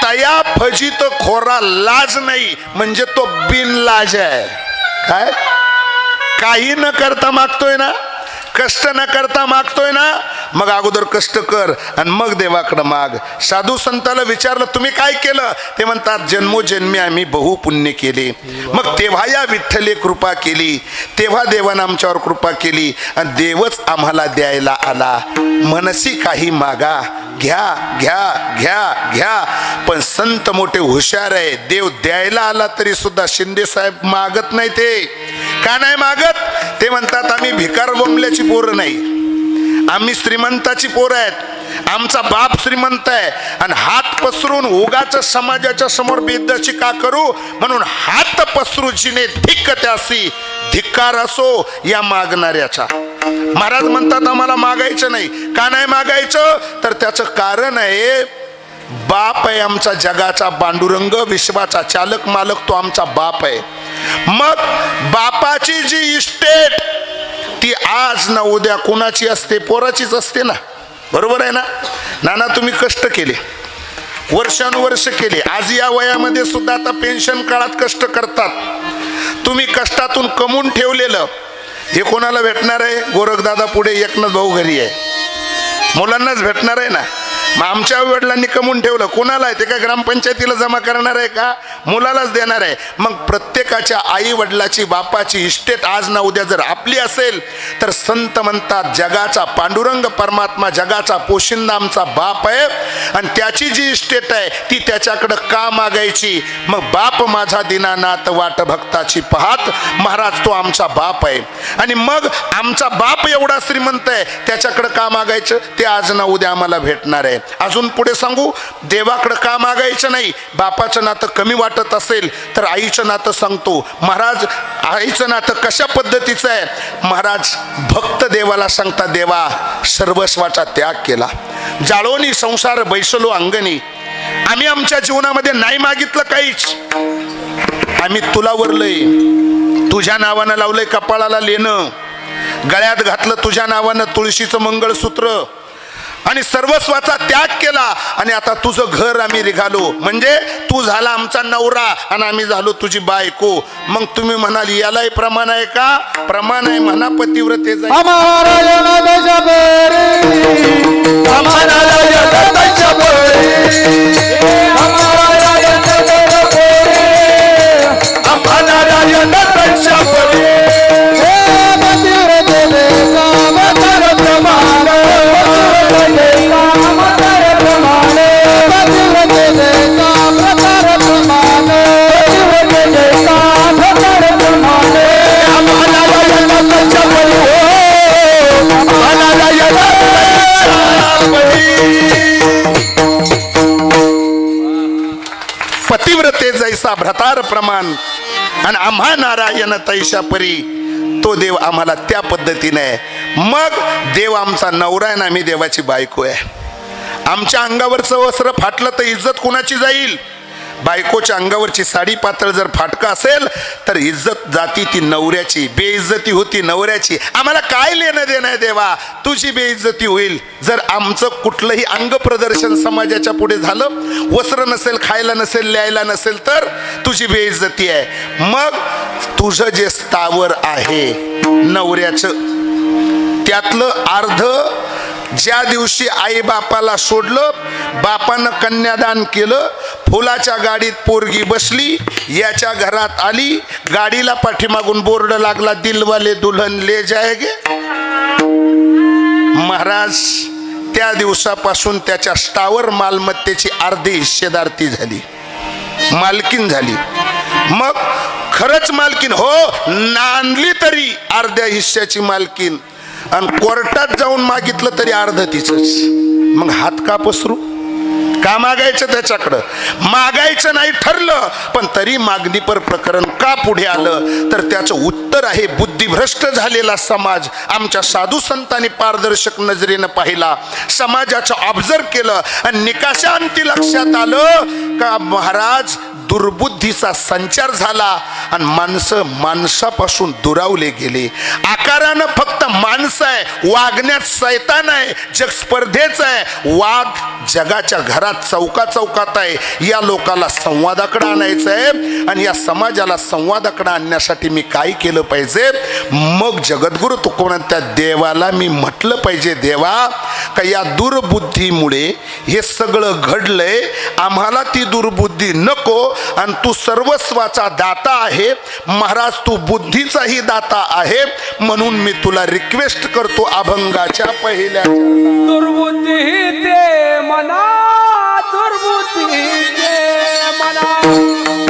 तया फजित खोरा लाज नाही, म्हणजे तो बिनलाज आहे. काय काही न करता मागतोय ना, कष्ट न करता मागतोय ना, मग अगोदर कष्ट कर आणि मग देवाकडे माग. साधू संताला विचारलं तुम्ही काय केलं? ते म्हणतात जन्मोजन्मी आम्ही बहु पुण्य केले. मग तेव्हा या विठ्ठले कृपा केली, तेव्हा देवानं आमच्यावर कृपा केली आणि देवच आम्हाला द्यायला आला. मनसी काही मागा, घ्या घ्या घ्या घ्या. पण संत मोठे हुशार आहे, देव द्यायला आला तरी सुद्धा शिंदे साहेब मागत नाही. ते का नाही मागत? ते म्हणतात आम्ही भिकार बोंबल्याची पोरं नाही, आम्ही श्रीमंताची पोरं आहेत. आमचा बाप श्रीमंत आहे आणि हात पसरून उगाच समाजाच्या समोर बेदर्शी का करू, म्हणून हात पसरू जिने धिक्क त्यासी, धिक्कार असो या मागणाऱ्याचा. महाराज म्हणतात आम्हाला मागायचं नाही. का नाही मागायचं? तर त्याचं कारण आहे, बाप आहे आमचा जगाचा पांडुरंग, विश्वाचा चालक मालक तो आमचा बाप आहे. मग बापाची जी इस्टेट ती आज ना उद्या कुणाची असते? पोराचीच असते ना, बरोबर आहे ना? नाना तुम्ही कष्ट केले, वर्षानुवर्ष केले, आज या वयामध्ये सुद्धा आता पेन्शन काळात कष्ट करतात. तुम्ही कष्टातून कमवून ठेवलेलं हे कोणाला भेटणार आहे? गोरखदादा पुढे, एकनाथ भाऊ घरी आहे, मुलांनाच भेटणार आहे ना. मग आमच्या वडिलांनी कमवून ठेवलं, कोणाला आहे ते? काय ग्रामपंचायतीला जमा करणार आहे का? मुलालाच देणार आहे. मग प्रत्येकाच्या आई वडिलाची, बापाची इस्टेट आज ना उद्या जर आपली असेल तर संत म्हणतात जगाचा पांडुरंग परमात्मा, जगाचा पोशिंदा आमचा बाप आहे, आणि त्याची जी इस्टेट आहे ती त्याच्याकडं का मागायची? मग बाप माझा दीनानाथ वाट भक्ताची पाहत, महाराज तो आमचा बाप आहे, आणि मग आमचा बाप एवढा श्रीमंत आहे, त्याच्याकडं का मागायचं? ते आज ना उद्या आम्हाला भेटणार आहे. अजून पुढे सांगू, देवाकडे का मागायचं नाही? बापाचं नातं कमी वाटत असेल तर आईचं नातं सांगतो महाराज. आईचं नातं कशा पद्धतीचं आहे? महाराज भक्त देवाला सांगतात, देवा सर्वस्वाचा त्याग केला, जाळोनी संसार बैसलो अंगणी. आम्ही आमच्या जीवनामध्ये नाही मागितलं काहीच, आम्ही तुला वरलंय, तुझ्या नावानं लावलंय कपाळाला लेणं, गळ्यात घातलं तुझ्या नावानं तुळशीचं मंगळसूत्र, आणि सर्वस्वाचा त्याग केला, आणि आता तुझं घर आम्ही निघालो. म्हणजे तू झाला आमचा नवरा आणि आम्ही झालो तुझी बायको. मग तुम्ही म्हणाल यालाही प्रमाण आहे का? प्रमाण आहे, म्हणा पतिव्रतेचा. पतिव्रते जैसा भ्रतार प्रमाण, आणि आम्हा नारायण तैशा परी. तो देव आम्हाला त्या पद्धतीने आहे. मग देव आमचा नवरा आहे ना आम्ही देवाची बायको आहे. आमच्या अंगावरचं वस्त्र फाटलं तर इज्जत कुणाची जाईल? बायकोच्या अंगावरची साडी पातळ जर फाटका असेल तर इज्जत जाती ती नवऱ्याची, बेइज्जती होती नवऱ्याची. आम्हाला काय लेणं देणं आहे देवा? तुझी बेइज्जती होईल जर आमचं कुठलंही अंग प्रदर्शन समाजाच्या पुढे झालं, वस्त्र नसेल, खायला नसेल, लिहायला नसेल तर तुझी बेइज्जती आहे. मग तुझं जे स्थावर आहे नवऱ्याचं, त्यातलं अर्ध ज्या दिवशी आई बापाला सोडलं, बापानं कन्यादान केलं, फुलाच्या गाडीत पोरगी बसली, याच्या घरात आली, गाडीला पाठीमागून बोर्ड लागला दिलवाले दुल्हन ले जाएगे. महाराज त्या दिवसापासून त्याच्या स्थावर मालमत्तेची अर्धी हिस्सेदार ती झाली, मालकीन झाली. मग खरंच मालकीन हो, नांदली तरी अर्ध्या हिस्स्याची मालकीन, आणि कोर्टात जाऊन मागितलं तरी अर्ध तिचंच. मग हात का पसरू? का मागायचं त्याच्याकडं? मागायचं नाही ठरलं, पण तरी मागणीपर प्रकरण का पुढे आलं? तर त्याचं उत्तर आहे बुद्धिभ्रष्ट झालेला समाज. आमच्या साधू संतांनी पारदर्शक नजरेनं पाहिला, समाजाचं ऑब्झर्व केलं, आणि निकाशांती लक्षात आलं का महाराज दुर्बुद्धीचा संचार झाला, आणि माणसं माणसापासून दुरावले गेले. आकारानं फक्त माणसं आहे, वागण्यात शैतान आहे, जग स्पर्धेचं आहे, वाघ जगाच्या घरात चौका चौकात आहे. या लोकाला संवादाकडे आणायचं आहे, आणि या समाजाला संवादाकडे आणण्यासाठी मी काय केलं पाहिजे? मग जगद्गुरु तुकोबांना त्या देवाला मी म्हटलं पाहिजे, देवा का या दुर्बुद्धीमुळे हे सगळं घडलंय, आम्हाला ती दुर्बुद्धी नको, आणि तू सर्वस्वाचा दाता आहे महाराज, तू बुद्धीचाही दाता आहे, म्हणून मी तुला रिक्वेस्ट करतो अभंगाच्या पहिल्या दुर्बुद्धी ते मना, दुर्बुद्धी ते मना,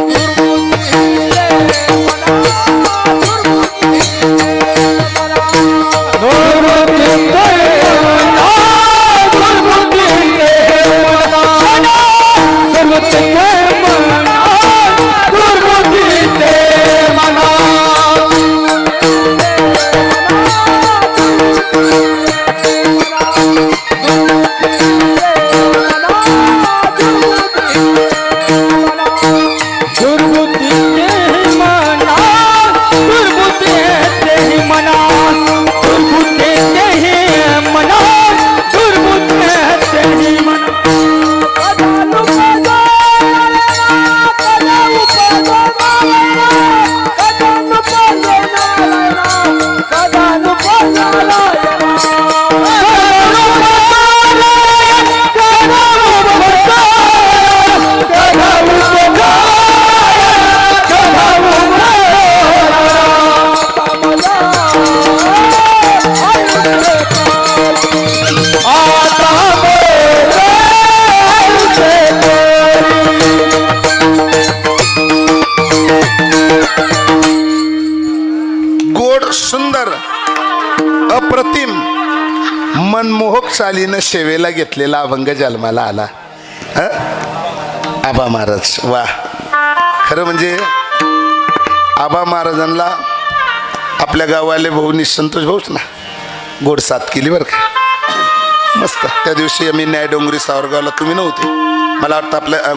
दुर्बुद्धी ते मना, दुर्बुद्धी ते मना, दुर्बुद्धी ते मना, दुर्बुद्धी ते मना, दुर्बुद्धी ते मना, दुर्बुद्धी ते मना. चालीनं सेवेला घेतलेला अभंग जन्माला आला. आबा महाराज वा. खरं म्हणजे आबा महाराजांना आपल्या गावाले भाऊनी संतोष भाऊच ना गोड साथ केली बरं का. मस्त. त्या दिवशी आम्ही न्यायडोंगरी सावरगावला तुम्ही नव्हते, मला वाटतं आपल्या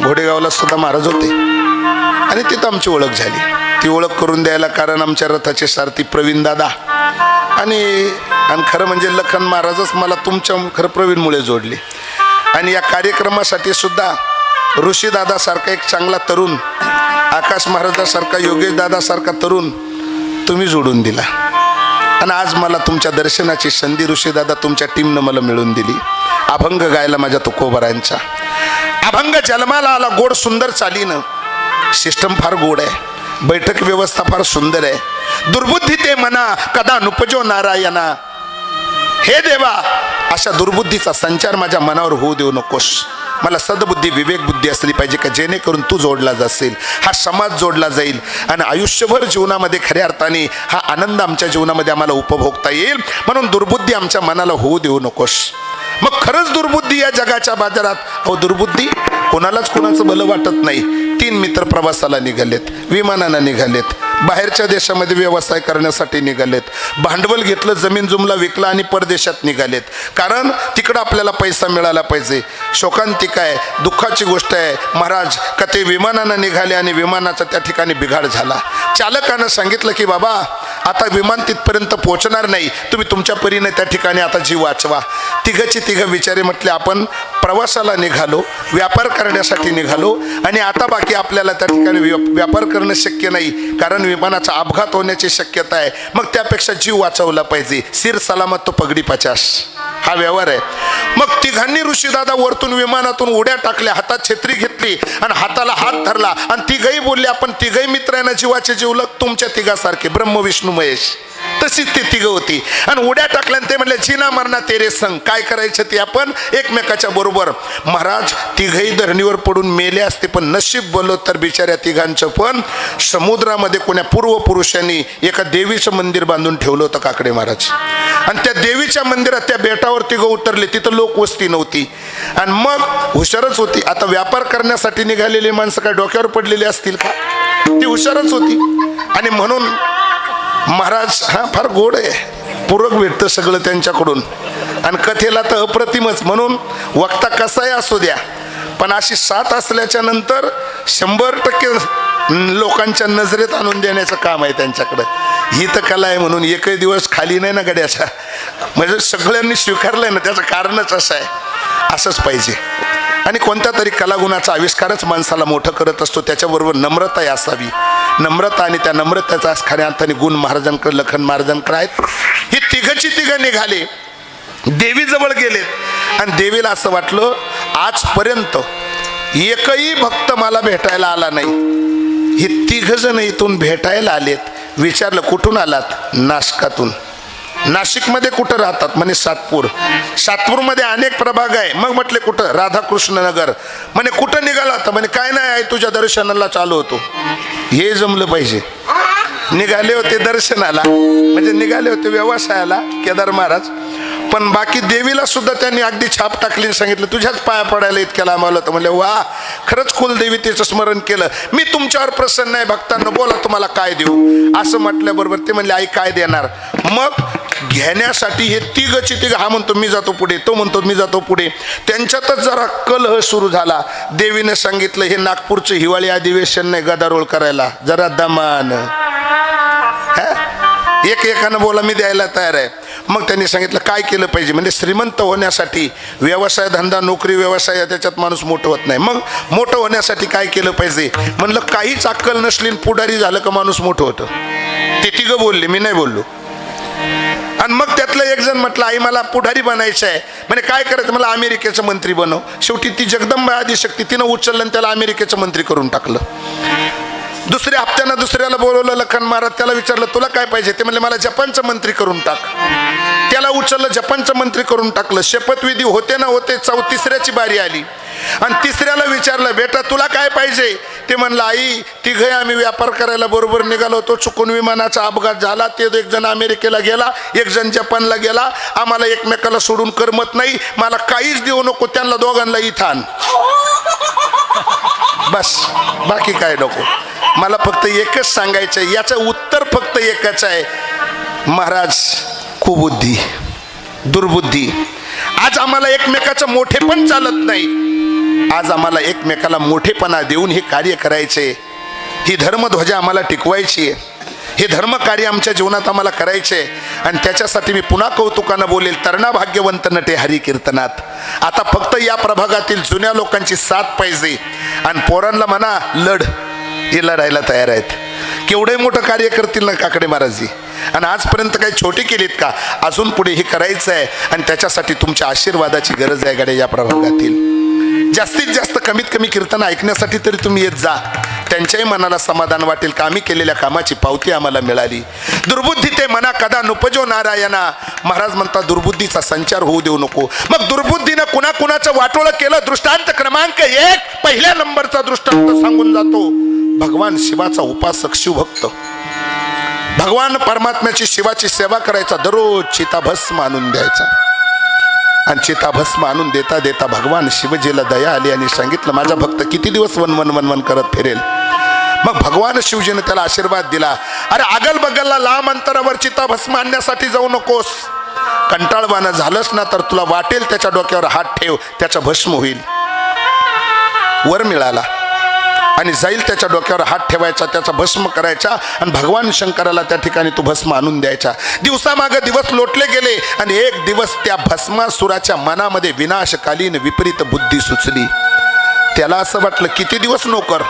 घोडेगावला सुद्धा महाराज होते आणि तिथं आमची ओळख झाली. ती ओळख करून द्यायला कारण आमच्या रथाचे सारथी प्रवीण दादा आणि खरं म्हणजे लखन महाराजच मला तुमच्या खरं प्रवीणमुळे जोडले. आणि या कार्यक्रमासाठी सुद्धा ऋषीदादासारखा एक चांगला तरुण, आकाश महाराजासारखा, योगेश दादासारखा तरुण तुम्ही जोडून दिला. आणि आज मला तुमच्या दर्शनाची संधी ऋषीदादा तुमच्या टीमनं मला मिळवून दिली. अभंग गायला माझ्या तुकोबरांचा. अभंग जन्माला आला गोड सुंदर चालीनं. सिस्टम फार गोड आहे, बैठक व्यवस्था फार सुंदर आहे. दुर्बुद्धी ते मना कदा नुपजो नारायणा. हे देवा, अशा दुर्बुद्धीचा संचार माझ्या मनावर होऊ देऊ नकोस. मला सद्बुद्धी विवेक बुद्धी असली पाहिजे का जेणेकरून तू जोडला जाशील, हा समाज जोडला जाईल आणि आयुष्यभर जीवनामध्ये खऱ्या अर्थाने हा आनंद आमच्या जीवनामध्ये आम्हाला उपभोगता येईल. म्हणून दुर्बुद्धी आमच्या मनाला होऊ देऊ नकोस. मग खरंच दुर्बुद्धी या जगाच्या बाजारात. अहो दुर्बुद्धी कोणालाच कोणाचं भलं वाटत नाही. 3 मित्र प्रवासाला निघालेत, विमानानं निघालेत, बाहेरच्या देशामध्ये व्यवसाय करण्यासाठी निघालेत, भांडवल घेतलं, जमीन जुमला विकला आणि परदेशात निघालेत. कारण तिकडं आपल्याला पैसा मिळाला पाहिजे. शोकांतिका आहे, दुःखाची गोष्ट आहे महाराज का ते विमानानं निघाले आणि विमानाचा त्या ठिकाणी बिघाड झाला. चालकानं सांगितलं की बाबा आता विमान तिथपर्यंत पोहोचणार नाही, तुम्ही तुमच्या परीने त्या ठिकाणी आता जीव वाचवा. तिघं विचारे म्हटले आपण प्रवासाला निघालो, व्यापार करण्यासाठी निघालो आणि आता बाकी आपल्याला त्या ठिकाणी व्यापार करणं शक्य नाही कारण विमानाचा अपघात होण्याची शक्यता आहे. मग त्यापेक्षा जीव वाचवला पाहिजे. सिर सलामत तो पगडी 50 हा व्यवहार आहे. मग तिघांनी ऋषीदादा वरतून विमानातून उड्या टाकल्या, हातात छत्री घेतली आणि हाताला हात धरला आणि तिघही बोलले आपण तिघही मित्रांना जीवाचे जीवलग तुमच्या तिघासारखे ब्रह्म विष्णू महेश. तशीच ते तिघं होती आणि उड्या टाकल्याने ते म्हणले जीना मरणा तेरे संग. काय करायचं ते आपण एकमेकाच्या बरोबर. महाराज तिघही धरणीवर पडून मेले असते पण नशीब बोललो तर बिचाऱ्या तिघांचं पण समुद्रामध्ये कोण्या पूर्वपुरुषांनी एका देवीचं मंदिर बांधून ठेवलं होतं काकडे महाराज. आणि त्या देवीच्या मंदिरात त्या बेटावर तिघं उतरले, तिथं लोकवस्ती नव्हती आणि मग हुशारच होती. आता व्यापार करण्यासाठी निघालेली माणसं काय डोक्यावर पडलेली असतील का? ती हुशारच होती आणि म्हणून महाराज हा फार गोड आहे, पूरक भेटतं सगळं त्यांच्याकडून आणि कथेला तर अप्रतिमच. म्हणून वक्ता कसाही असू द्या पण अशी साथ असल्याच्या नंतर 100% लोकांच्या नजरेत आणून देण्याचं काम आहे त्यांच्याकडं. ही तर कला आहे. म्हणून एकही दिवस खाली नाही ना गड्याचा. म्हणजे सगळ्यांनी स्वीकारलंय ना, त्याचं कारणच असं आहे. असंच पाहिजे आणि कोणत्या तरी कलागुणाचा आविष्कारच माणसाला मोठं करत असतो. त्याच्याबरोबर नम्रता असावी. नम्रता आणि त्या नम्रतेचा खऱ्या अर्थाने गुण महाराजांकडे, लखन महाराजांकडे आहेत. ही तिघं निघाले, देवीजवळ गेलेत आणि देवीला असं वाटलं आजपर्यंत एकही भक्त मला भेटायला आला नाही. हे तिघजण इथून भेटायला आलेत. विचारलं कुठून आलात? नाशिकातून. नाशिकमध्ये कुठं राहतात? म्हणे सातपूरमध्ये अनेक प्रभाग आहे. मग म्हटले कुठं? राधाकृष्ण नगर. म्हणे कुठं निघाला तर? म्हणे काय नाही आहे तुझ्या दर्शनाला चालू होतो. हे जमलं पाहिजे. निघाले होते दर्शनाला म्हणजे निघाले होते व्यवसायाला केदार महाराज, पण बाकी देवीला सुद्धा त्यांनी अगदी छाप टाकली आणि सांगितलं तुझ्याच पाया पडायला इतक्याला आम्हाला. तर म्हणले वा खरंच कुलदेवी तिचं स्मरण केलं. मी तुमच्यावर प्रसन्न आहे भक्तांना, बोला तुम्हाला काय देऊ. असं म्हटल्याबरोबर ते म्हणले आई काय देणार. मग घेण्यासाठी हे तिघ हा म्हणतो मी जातो पुढे, तो म्हणतो मी जातो पुढे. त्यांच्यातच जरा कलह सुरू झाला. देवीने सांगितलं हे नागपूरचं हिवाळी अधिवेशन नाही गदारोळ करायला, जरा दमान. एकानं बोला मी द्यायला तयार आहे. मग त्यांनी सांगितलं काय केलं पाहिजे. म्हणजे श्रीमंत होण्यासाठी व्यवसाय धंदा नोकरी व्यवसाय त्याच्यात माणूस मोठं होत नाही. मग मोठं होण्यासाठी काय केलं पाहिजे. म्हणलं काहीच अक्कल नसली पुढारी झालं का माणूस मोठं होतं. ते तिघं बोलले, मी नाही बोललो. आणि मग त्यातलं एक जण म्हटलं आई मला पुढारी बनायचं आहे. म्हणजे काय करायचं? मला अमेरिकेचं मंत्री बनव. शेवटी ती जगदंबा आदिशक्ती तिनं उचललं आणि त्याला अमेरिकेचं मंत्री करून टाकलं. दुसऱ्या हप्त्यानं दुसऱ्याला बोलवलं लखन महाराज. त्याला विचारलं तुला काय पाहिजे. ते म्हणले मला जपानचं मंत्री करून टाक. त्याला उचललं जपानचं मंत्री करून टाकलं. शपथविधी होते ना होते तिसऱ्याची बारी आली आणि तिसऱ्याला विचारलं बेटा तुला काय पाहिजे. ते म्हणलं आई तिघे आम्ही व्यापार करायला बरोबर निघालो होतो, चुकून विमानाचा अपघात झाला, ते एक जण अमेरिकेला गेला, एक जण जपानला गेला, आम्हाला एकमेकाला सोडून करमत नाही, मला काहीच देऊ नको, त्यांना दोघांना इथं आण. बस बाकी काय नको. मला फक्त एकच सांगायचं आहे, याचं उत्तर फक्त एकच आहे, महाराज कुबुद्धी दुर्बुद्धी. आज आम्हाला एकमेकाचं मोठेपण चालत नाही, आज आम्हाला एकमेकाला मोठेपणा देऊन हे कार्य करायचे, ही धर्मध्वजा आम्हाला टिकवायची आहे, हे धर्म कार्य आमच्या जीवनात आम्हाला करायचे. आणि त्याच्यासाठी मी पुन्हा कौतुकानं बोलेल, तरणा भाग्यवंत नटे हरी कीर्तनात. आता फक्त या प्रभागातील जुन्या लोकांची साथ पाहिजे आणि पोरांना म्हणा लढ, हे लढायला तयार आहेत. केवढे मोठं कार्य करतील ना काकडे महाराजजी, आणि आजपर्यंत काही छोटे केलेत का, अजून पुढे हे करायचं आहे. आणि त्याच्यासाठी तुमच्या आशीर्वादाची गरज आहे गाड्या या प्रभागातील. जास्तीत जास्त कमीत कमी कीर्तन ऐकण्यासाठी तरी तुम्ही येत जा, त्यांच्याही मनाला समाधान वाटेल का आम्ही केलेल्या कामाची पावती आम्हाला मिळाली. दुर्बुद्धी ते मना कदा नुपजो नारायणा. महाराज म्हणतात दुर्बुद्धीचा संचार होऊ देऊ नको. मग दुर्बुद्धीनं कुणाकुणाचं वाटोळं केलं, दृष्टांत क्रमांक 1 पहिल्या नंबरचा दृष्टांत सांगून जातो. भगवान शिवाचा उपासक शिवभक्त, भगवान परमात्म्याची शिवाची सेवा करायचा, दररोज चिताभस्म आणून द्यायचा. आणि चिताभस्म आणून देता देता भगवान शिवजीला दया आली आणि सांगितलं माझा भक्त किती दिवस वनवन करत फिरेल. मग भगवान शिवजीने त्याला आशीर्वाद दिला, अरे अगल बगलला लांब अंतरावर चिताभस्म आणण्यासाठी जाऊ नकोस, कंटाळवानं झालंच ना तर तुला वाटेल त्याच्या डोक्यावर हात ठेव, त्याचा भस्म होईल. वर मिळाला आणि जाईल त्याच्या डोक्यावर हात ठेवायचा, त्याचा भस्म करायचा आणि भगवान शंकराला त्या ठिकाणी तो भस्म आणून द्यायचा. दिवसामागे दिवस लोटले गेले आणि एक दिवस त्या भस्मासुराच्या मनामध्ये विनाशकालीन विपरीत बुद्धी सुचली. त्याला असं वाटलं किती दिवस नोकर,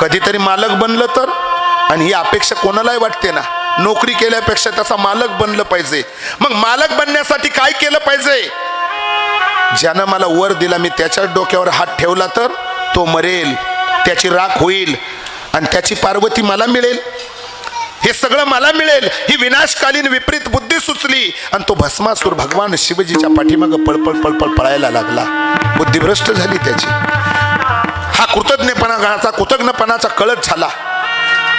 कधीतरी मालक बनलं तर. आणि ही अपेक्षा कोणालाही वाटते ना, नोकरी केल्यापेक्षा त्याचा मालक बनलं पाहिजे. मग मालक बनण्यासाठी काय केलं पाहिजे, ज्यानं मला वर दिला मी त्याच्याच डोक्यावर हात ठेवला तर तो मरेल, त्याची राख होईल आणि त्याची पार्वती मला मिळेल, हे सगळं मला मिळेल. ही विनाशकालीन विपरीत बुद्धी सुचली आणि तो भस्मासूर भगवान शिवजीच्या पाठीमागं पळपळ पळपळ पळायला लागला. बुद्धिभ्रष्ट झाली त्याची. हा कृतज्ञपणाचा कळत झाला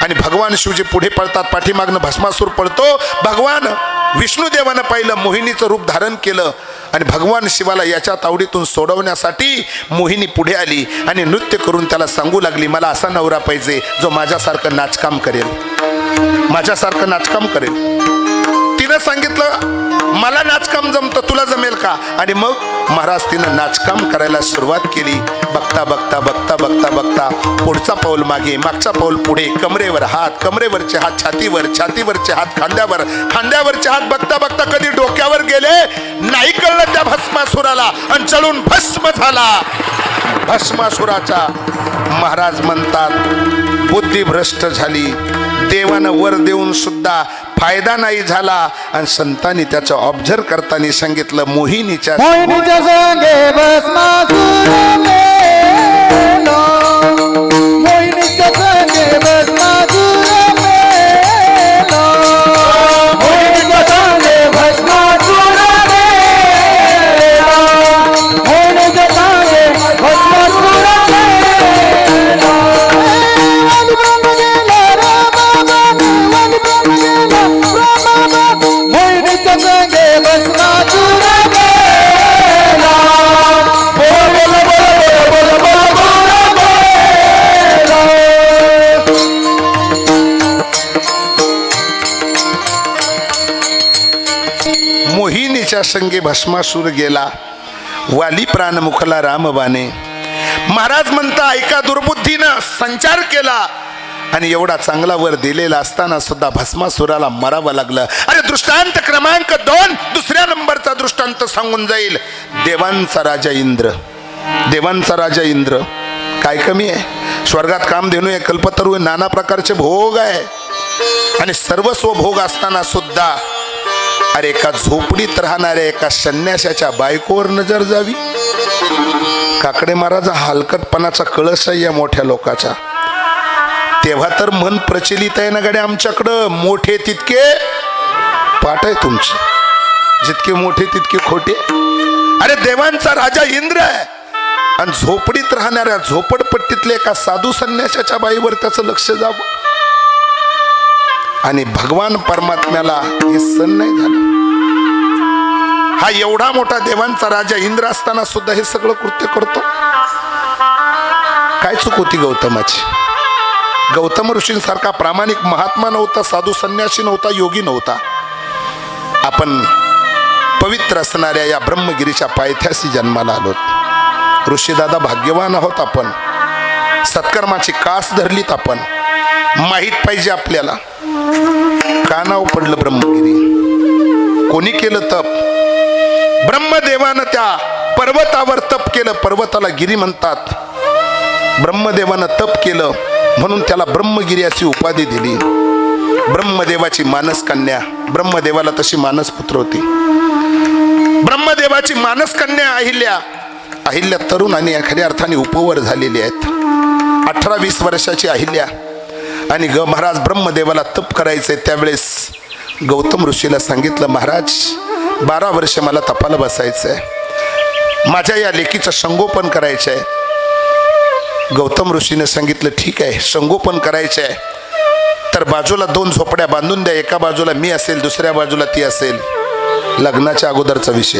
आणि भगवान शिवजी पुढे पळतात, पाठीमागनं भस्मासूर पळतो. भगवान विष्णुदेवानं पाहिलं, मोहिनीचं रूप धारण केलं आणि भगवान शिवाला याच्या तावडीतून सोडवण्यासाठी मोहिनी पुढे आली आणि नृत्य करून त्याला सांगू लागली मला असा नवरा पाहिजे जो माझ्यासारखं नाचकाम करेल, माझ्यासारखं नाचकाम करेल. तिनं सांगितलं मला नाचकाम जमतं, तुला जमेल का. आणि मग महाराज तिनं नाचकाम करायला सुरुवात केली. बघता बघता बघता बघता बघता पुढचा पाऊल मागे, मागचा पाऊल पुढे, कमरेवर हात, कमरेवरचे हात छातीवर, छातीवरचे हात खांद्यावर, खांद्यावरचे हात बघता बघता कधी डोक्यावर गेले नाही कळलं त्या भस्मासुराला आणि चढून भस्म झाला भस्मासुराचा. महाराज म्हणतात बुद्धी भ्रष्ट झाली, देवानं वर देऊन सुद्धा फायदा नाही झाला. आणि संतांनी त्याचं ऑब्झर्व करताना सांगितलं मोहिनीच्या संगे भस्मासूर मेलो, मोहिनीच्या संगे भस्मासूर मेलो, मोहिनीच्या संगे भस्मासूर मेलो, मोहिनीच्या संगे भस्मासूर मेलो. मोहिनीच्या संगे भस्मासूर मेलो, बोल बोल बोल बोल बोल बोल. मोहिनीच्या संगे भस्मासूर गेला, वाली प्राण मुखला रामबाने. महाराज म्हणता एका दुर्बुद्धीनं संचार केला आणि एवढा चांगला वर दिलेला असताना सुद्धा भस्मासुराला मरावं लागलं. अरे दृष्टांत क्रमांक 2 दुसऱ्या नंबरचा दृष्टांत सांगून जाईल. देवांचा राजा इंद्र, देवांचा राजा इंद्र काय कमी आहे, स्वर्गात कामधेनू आहे, कल्पतरू आहे, नाना प्रकारचे भोग आहे आणि सर्वस्व भोग असताना सुद्धा अरे एका झोपडीत राहणाऱ्या एका संन्याशाच्या बायकोवर नजर जावी. काकडे महाराज हलकटपणाचा कळस आहे या मोठ्या लोकाचा. तेव्हा तर मन प्रचलित आहे ना गड्या आमच्याकडं, मोठे तितके पाठ आहे तुमचे, जितके मोठे तितके खोटे. अरे देवांचा राजा इंद्र आहे आणि झोपडीत राहणाऱ्या झोपडपट्टीतल्या एका साधू संन्याशाच्या बाईवर त्याचं लक्ष जावं आणि भगवान परमात्म्याला हे सण नाही झालं. हा एवढा मोठा देवांचा राजा इंद्र असताना सुद्धा हे सगळं कृत्य करतो. काय चूक होती गौतमाची? गौतम ऋषींसारखा प्रामाणिक महात्मा नव्हता, साधू संन्यासी नव्हता, योगी नव्हता. आपण पवित्र असणाऱ्या या ब्रह्मगिरीच्या पायथ्याशी जन्माला आलोत. ऋषीदादा भाग्यवान आहोत आपण. सत्कर्माची कास धरलीत आपण. माहीत पाहिजे आपल्याला का नाव पडलं ब्रह्मगिरी, कोणी केलं तप? ब्रह्मदेवानं त्या पर्वतावर तप केलं. पर्वताला गिरी म्हणतात. ब्रह्मदेवानं तप केलं म्हणून त्याला ब्रह्मगिरी अशी उपाधी दिली. ब्रह्मदेवाची मानस कन्या, ब्रह्मदेवाला तशी मानस पुत्र होती. ब्रह्मदेवाची मानस कन्या अहिल्या. अहिल्या तरुण आणि खऱ्या अर्थाने उपवर झालेली आहेत. 18-20 वर्षाची अहिल्या. आणि महाराज ब्रह्मदेवाला तप करायचंय. त्यावेळेस गौतम ऋषीला सांगितलं, महाराज 12 वर्ष मला तपाला बसायचंय, माझ्या या लेकीचं संगोपन करायचंय. गौतम ऋषीने सांगितलं, ठीक आहे, संगोपन करायचंय तर बाजूला 2 झोपड्या बांधून द्या. एका बाजूला मी असेल, दुसऱ्या बाजूला ती असेल. लग्नाच्या अगोदरचा विषय.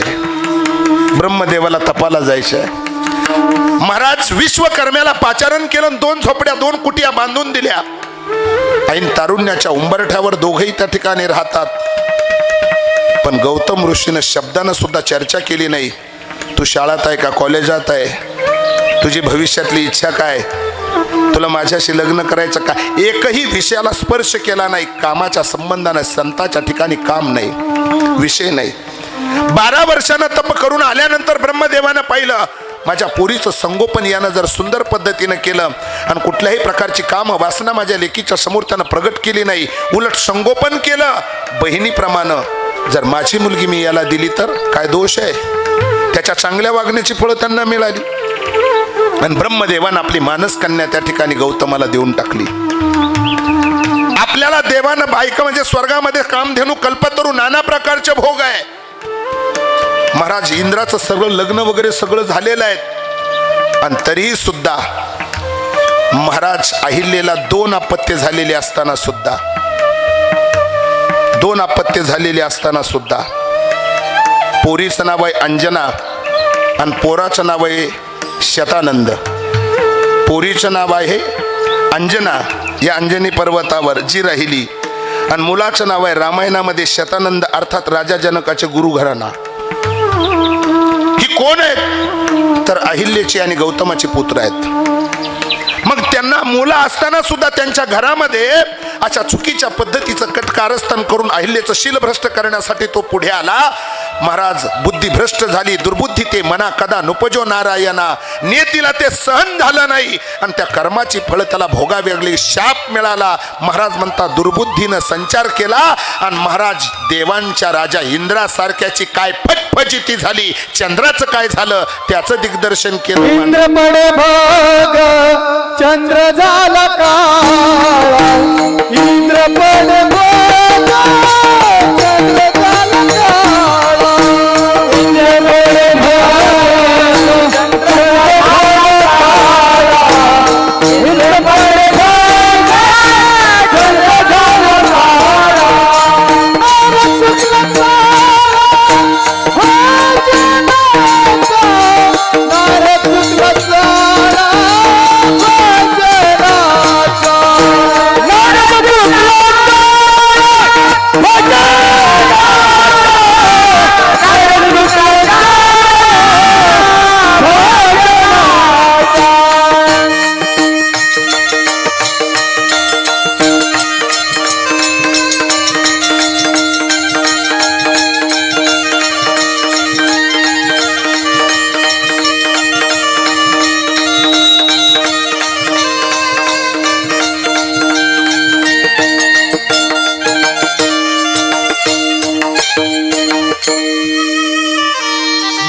ब्रह्मदेवाला तपाला जायचंय. महाराज विश्वकर्म्याला पाचारण केलं. 2 झोपड्या 2 कुटिया बांधून दिल्या. ऐन तारुण्याच्या उंबरठ्यावर दोघेही त्या ठिकाणी राहतात. पण गौतम ऋषीनं शब्दानं सुद्धा चर्चा केली नाही. तू शाळेत आहे का, कॉलेजात आहे, तुझी भविष्यातली इच्छा काय, तुला माझ्याशी लग्न करायचं का, एकही विषयाला स्पर्श केला नाही. कामाच्या संबंधाने संताच्या ठिकाणी काम नाही, विषय नाही. 12 वर्षानं तप करून आल्यानंतर ब्रह्मदेवानं पाहिलं, माझ्या पोरीचं संगोपन यानं जर सुंदर पद्धतीनं केलं आणि कुठल्याही प्रकारची काम वासना माझ्या लेकीच्या समोर त्यानं प्रगट केली नाही, उलट संगोपन केलं बहिणीप्रमाणे, जर माझी मुलगी मी याला दिली तर काय दोष आहे? त्याच्या चांगल्या वागण्याची फळं त्यांना मिळाली. आणि ब्रह्मदेवानं आपली मानस कन्या त्या ठिकाणी गौतमाला देऊन टाकली. आपल्याला देवानं बायका म्हणजे स्वर्गामध्ये कामधेनू, कल्पतरू, नाना प्रकारचे भोग आहे. महाराज इंद्राचं सगळं लग्न वगैरे सगळं झालेलं आहे. आणि तरीही सुद्धा महाराज अहिल्याला 2 अपत्य झालेले असताना सुद्धा, 2 अपत्य झालेले असताना सुद्धा, पोरीचं नाव आहे अंजना आणि पोराचं नाव आहे शतानंद. पोरीचं नाव आहे अंजना, या अंजनी पर्वतावर जी राहिली. आणि मुलाचं नाव आहे रामायणामध्ये शतानंद, अर्थात राजा जनकाचे गुरु घराणा. ही कोण आहेत? तर अहिल्याची आणि गौतमाची पुत्र आहेत. मग त्यांना मुलं असताना सुद्धा त्यांच्या घरामध्ये अशा चुकीच्या पद्धतीचं कटकारस्थान करून अहिल्याचं शीलभ्रष्ट करण्यासाठी तो पुढे आला. महाराज बुद्धी भ्रष्ट झाली, दुर्बुद्धी ते मना कदा नुपजो नारायणा. नियतीला ते सहन झालं नाही आणि त्या कर्माची फळं त्याला भोगावी लागली, शाप मिळाला. महाराज म्हणतात दुर्बुद्धीनं संचार केला आणि महाराज देवांच्या राजा इंद्रासारख्याची काय फटफजिती झाली. चंद्राचं काय झालं त्याचं दिग्दर्शन केलं. इंद्र पडे भाग चंद्र झाला काळा, इंद्र पडे भाग चंद्र झाला काळा, इंद्र पडे भाग चंद्र झाला काळा, इंद्र पडे भाग चंद्र झाला काळा. नारद चुकला सारा भजनाचा, नारद चुकला सारा भजनाचा, नारद चुकला सारा भजनाचा, नारद चुकला भजनाचा.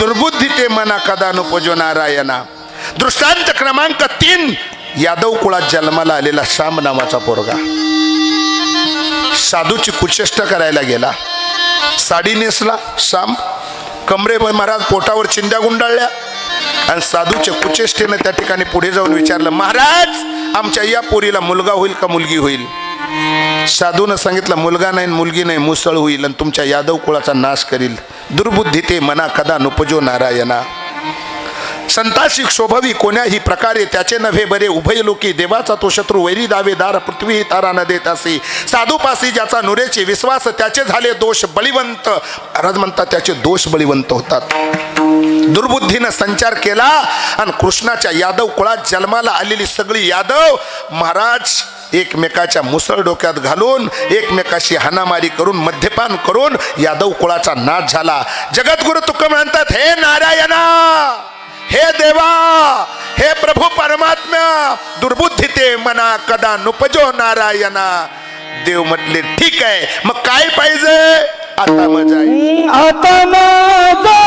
दुर्बुद्धी ते मना कदा नुपजो नारायणा. दृष्टांत क्रमांक 3, यादव कुळात जन्माला आलेला श्याम नावाचा पोरगा साधूची कुचेष्टा करायला गेला. साडी नेसला श्याम, कमरे महाराज पोटावर चिंध्या गुंडाळल्या आणि साधूच्या कुचेष्टेने त्या ठिकाणी पुढे जाऊन विचारलं, महाराज आमच्या या पोरीला मुलगा होईल का मुलगी होईल? साधूनं सांगितलं, मुलगा नाही मुलगी नाही, मुसळ होईल आणि तुमच्या यादव कुळाचा नाश करील. दुर्बुद्धी ते मना कदा नुपजो नारायणा. संताशी शोभवी कोण्याही प्रकारे त्याचे नव्हे बरे उभय लोकी. देवाचा तो शत्रू वैरी दावेदार पृथ्वी तारा न देत असे. साधूपासी ज्याचा नुरेचे विश्वास त्याचे झाले दोष बळीवंत. महाराज म्हणतात त्याचे दोष बळीवंत होतात. दुर्बुद्धीनं संचार केला आणि कृष्णाच्या यादव कुळात जन्माला आलेली सगळी यादव महाराज एकमेकाच्या मुसळ डोक्यात घालून एकमेकाशी हाणामारी करून मद्यपान करून यादव कुळाचा नाश झाला. जगद्गुरु तुका म्हणतात, हे नारायणा, हे देवा, हे प्रभू परमात्म्या, दुर्बुद्धी ते मना कदा नुपजो नारायणा. देव म्हटले ठीक आहे, मग काय पाहिजे? आता मजा आहे. आता माझा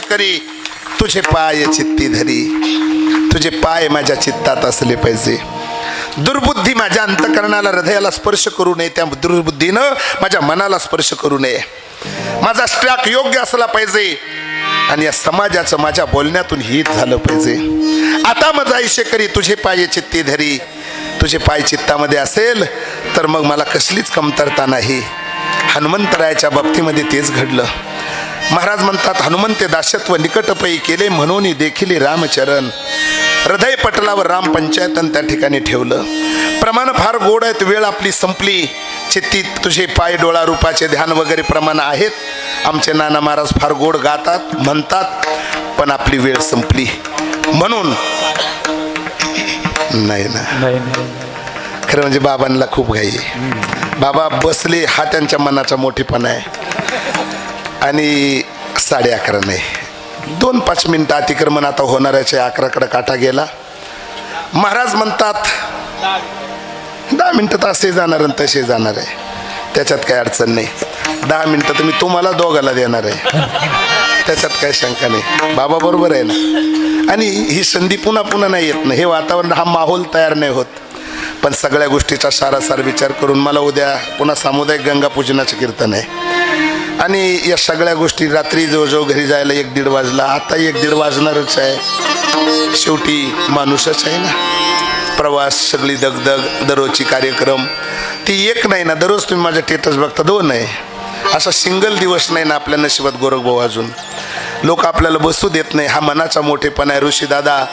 करी. तुझे पाय चित्ती धरी. तुझे पाय माझ्या चित्तात असले पाहिजे. दुर्बुद्धी माझ्या अंतकरणाला हृदयाला स्पर्श करू नये. त्या दुर्बुद्धीनं माझ्या मनाला स्पर्श करू नये. माझा स्ट्रॅक योग्य असला पाहिजे आणि या समाजाचं माझ्या बोलण्यातून हित झालं पाहिजे. आता मजा आयुष्य करी. तुझे पाय चित्ती धरी. तुझे पाय चित्तामध्ये असेल तर मग मला कसलीच कमतरता नाही. हनुमंतरायाच्या बाबतीमध्ये तेच घडलं. महाराज म्हणतात, हनुमंते दासत्व निकटपई केले म्हणून देखील रामचरण. हृदय पटलावर राम पंचायतन त्या ठिकाणी ठेवलं. प्रमाण फार गोड आहेत. वेळ आपली संपली. चित्ती तुझे पाय डोळा रूपाचे ध्यान वगैरे प्रमाण आहेत. आमचे नाना महाराज फार गोड गातात म्हणतात, पण आपली वेळ संपली. म्हणून नाही ना, खरं म्हणजे बाबांना खूप घाई आहे. बाबा बसले हा त्यांच्या मनाचा मोठेपणा आहे. आणि 11:30 नाही, 2-5 मिनिटं अतिक्रमण आता होणाऱ्याचे 11कडे काटा गेला. महाराज म्हणतात 10 मिनिटं तर असे जाणार आणि तसे जाणार आहे. त्याच्यात काही अडचण नाही. 10 मिनिटं तर मी तुम्हाला दोघाला देणार आहे. त्याच्यात काही शंका नाही. बाबा बरोबर आहे ना. आणि ही संधी पुन्हा पुन्हा नाही येत ना. हे वातावरण, हा माहोल तयार नाही होत. पण सगळ्या गोष्टीचा सारासार विचार करून मला उद्या पुन्हा सामुदायिक गंगापूजनाचं कीर्तन आहे. आणि या सगळ्या गोष्टी रात्री जवळजवळ घरी जायला 1-1:30 वाजला. आता 1-1:30 वाजणारच आहे. शेवटी माणूसच आहे ना. प्रवास, सगळी दगदग, दररोजची कार्यक्रम, ती एक नाही ना. दररोज तुम्ही माझ्या स्टेटस बघता 2 आहे. असा सिंगल दिवस नाही ना आपल्या नशिबात गोरखभाऊ. अजून लोक आपल्याला बसू देत नाही. हा मनाचा मोठेपणा आहे. ऋषी दादा,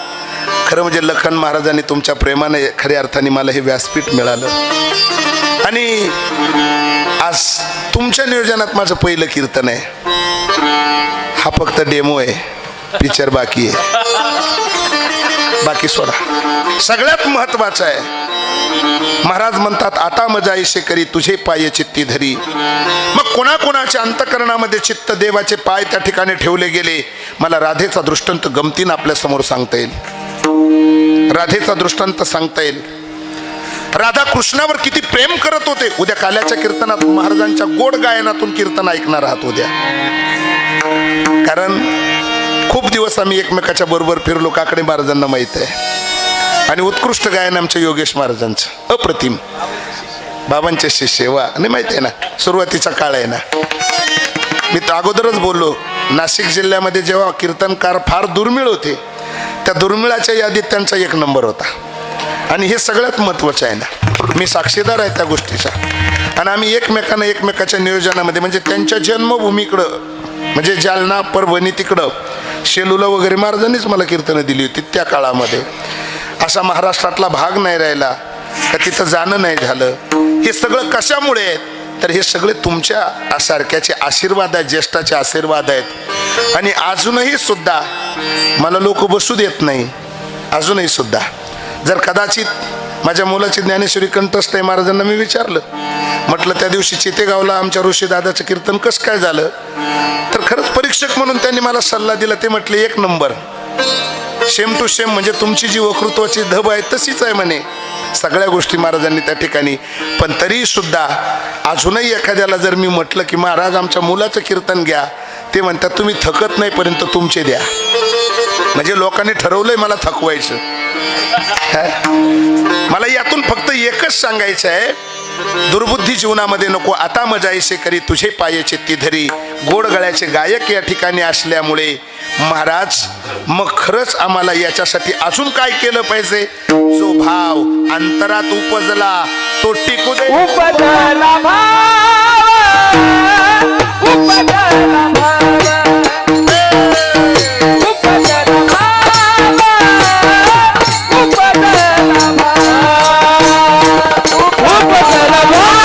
खरं म्हणजे लखन महाराजांनी तुमच्या प्रेमाने खऱ्या अर्थाने मला हे व्यासपीठ मिळालं. आणि आज तुमच्या नियोजनात माझं पहिलं कीर्तन आहे. हा फक्त डेमो आहे. पिक्चर बाकी आहे. बाकी सोडा. सगळ्यात महत्त्वाचं आहे महाराज म्हणतात आता मजा ऐसे करी तुझे पाय चित्ती धरी. मग कोणाकोणाच्या अंतकरणामध्ये चित्त देवाचे पाय त्या ठिकाणी ठेवले गेले. मला राधेचा दृष्टांत गमतीनं आपल्या समोर सांगता येईल. राधेचा दृष्टांत सांगता येईल. राधा कृष्णावर किती प्रेम करत होते. उद्या काल्याच्या कीर्तनात महाराजांच्या गोड गायनातून कीर्तन ऐकणार आहात उद्या. कारण खूप दिवस आम्ही एकमेकाच्या बरोबर फिरलो. काकडे महाराजांना माहित आहे. आणि उत्कृष्ट गायन आमच्या योगेश महाराजांचं अप्रतिम. बाबांचे शिष्य वा आणि माहिती आहे ना, सुरुवातीचा काळ आहे ना. मी तर अगोदरच बोललो, नाशिक जिल्ह्यामध्ये जेव्हा कीर्तनकार फार दुर्मिळ होते, त्या दुर्मिळाच्या यादीत त्यांचा एक नंबर होता. आणि हे सगळ्यात महत्त्वाचं आहे ना. मी साक्षीदार आहे त्या गोष्टीचा. आणि आम्ही एकमेकांना एकमेकाच्या नियोजनामध्ये म्हणजे त्यांच्या जन्मभूमीकडं म्हणजे जालना परभणी तिकडं शेलूला वगैरे महाराजांनीच मला कीर्तनं दिली होती त्या काळामध्ये. असा महाराष्ट्रातला भाग नाही राहिला का तिथं जाणं नाही झालं. हे सगळं कशामुळे आहेत तर हे सगळे तुमच्या सारख्याचे आशीर्वाद आहेत, ज्येष्ठाचे आशीर्वाद आहेत. आणि अजूनही सुद्धा मला लोक बसू देत नाही. अजूनही सुद्धा जर कदाचित माझ्या मुलाची ज्ञानेश्वरी कंठस्थ आहे, महाराजांना मी विचारलं, म्हटलं त्या दिवशी चितेगावला आमच्या ऋषीदादाचं कीर्तन कसं काय झालं. तर खरंच परीक्षक म्हणून त्यांनी मला सल्ला दिला. ते म्हटले एक नंबर, सेम टू सेम, म्हणजे तुमची जी वक्तृत्वाची धब आहे तशीच आहे म्हणे. सगळ्या गोष्टी महाराजांनी त्या ठिकाणी. पण तरी सुद्धा अजूनही एखाद्याला जर मी म्हटलं की महाराज आमच्या मुलाचं कीर्तन घ्या, ते म्हणतात तुम्ही थकत नाही पर्यंत तुमचे द्या. म्हणजे लोकांनी ठरवलंय मला थकवायचं. मला यातून फक्त एकच सांगायचं आहे, दुर्बुद्धी जीवनामध्ये नको. आता मजा ऐसे करी तुझे पाय चित्ती धरी. गोड गळ्याचे गायक या ठिकाणी असल्यामुळे महाराज मग खरंच आम्हाला याच्यासाठी अजून काय केलं पाहिजे. जो भाव अंतरात उपजला तो टिकू दे. उपजला भाव, उपजला भाव, उपजला भाव, उपजला भाव, उपजला भाव,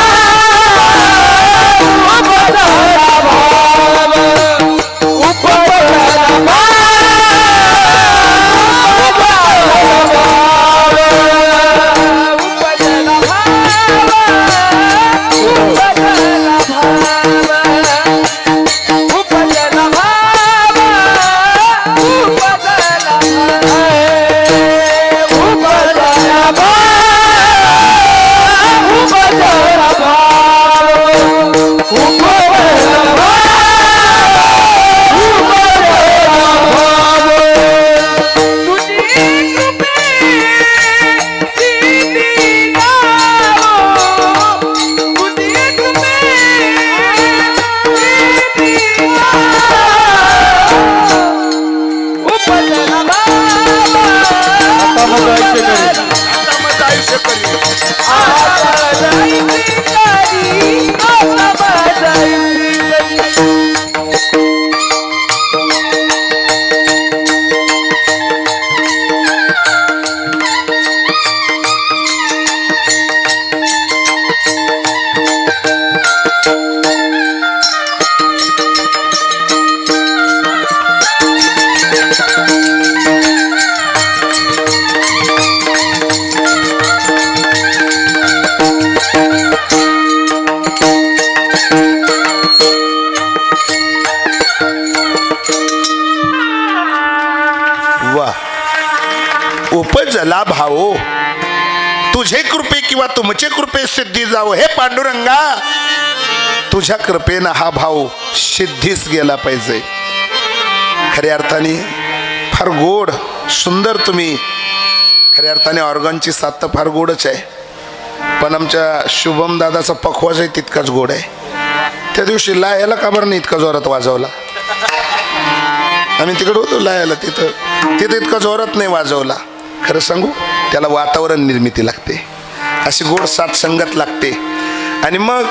उपजला भावो तुझे कृपे किंवा तुमचे कृपे सिद्धी जावो. हे पांडुरंगा तुझ्या कृपेनं हा भाव सिद्धीस गेला पाहिजे. खऱ्या अर्थाने फार गोड सुंदर. तुम्ही खऱ्या अर्थाने ऑर्गनची साथ तर फार गोडच आहे. पण आमच्या शुभम दादाचा पखवाज आहे तितकाच गोड आहे. त्या दिवशी लायाला का बरं नाही इतका जोरात वाजवला. आम्ही तिकडे होतो लायाला, तिथं इतका जोरात नाही वाजवला. खरं सांगू त्याला वातावरण निर्मिती लागते, अशी गोड साथ संगत लागते. आणि मग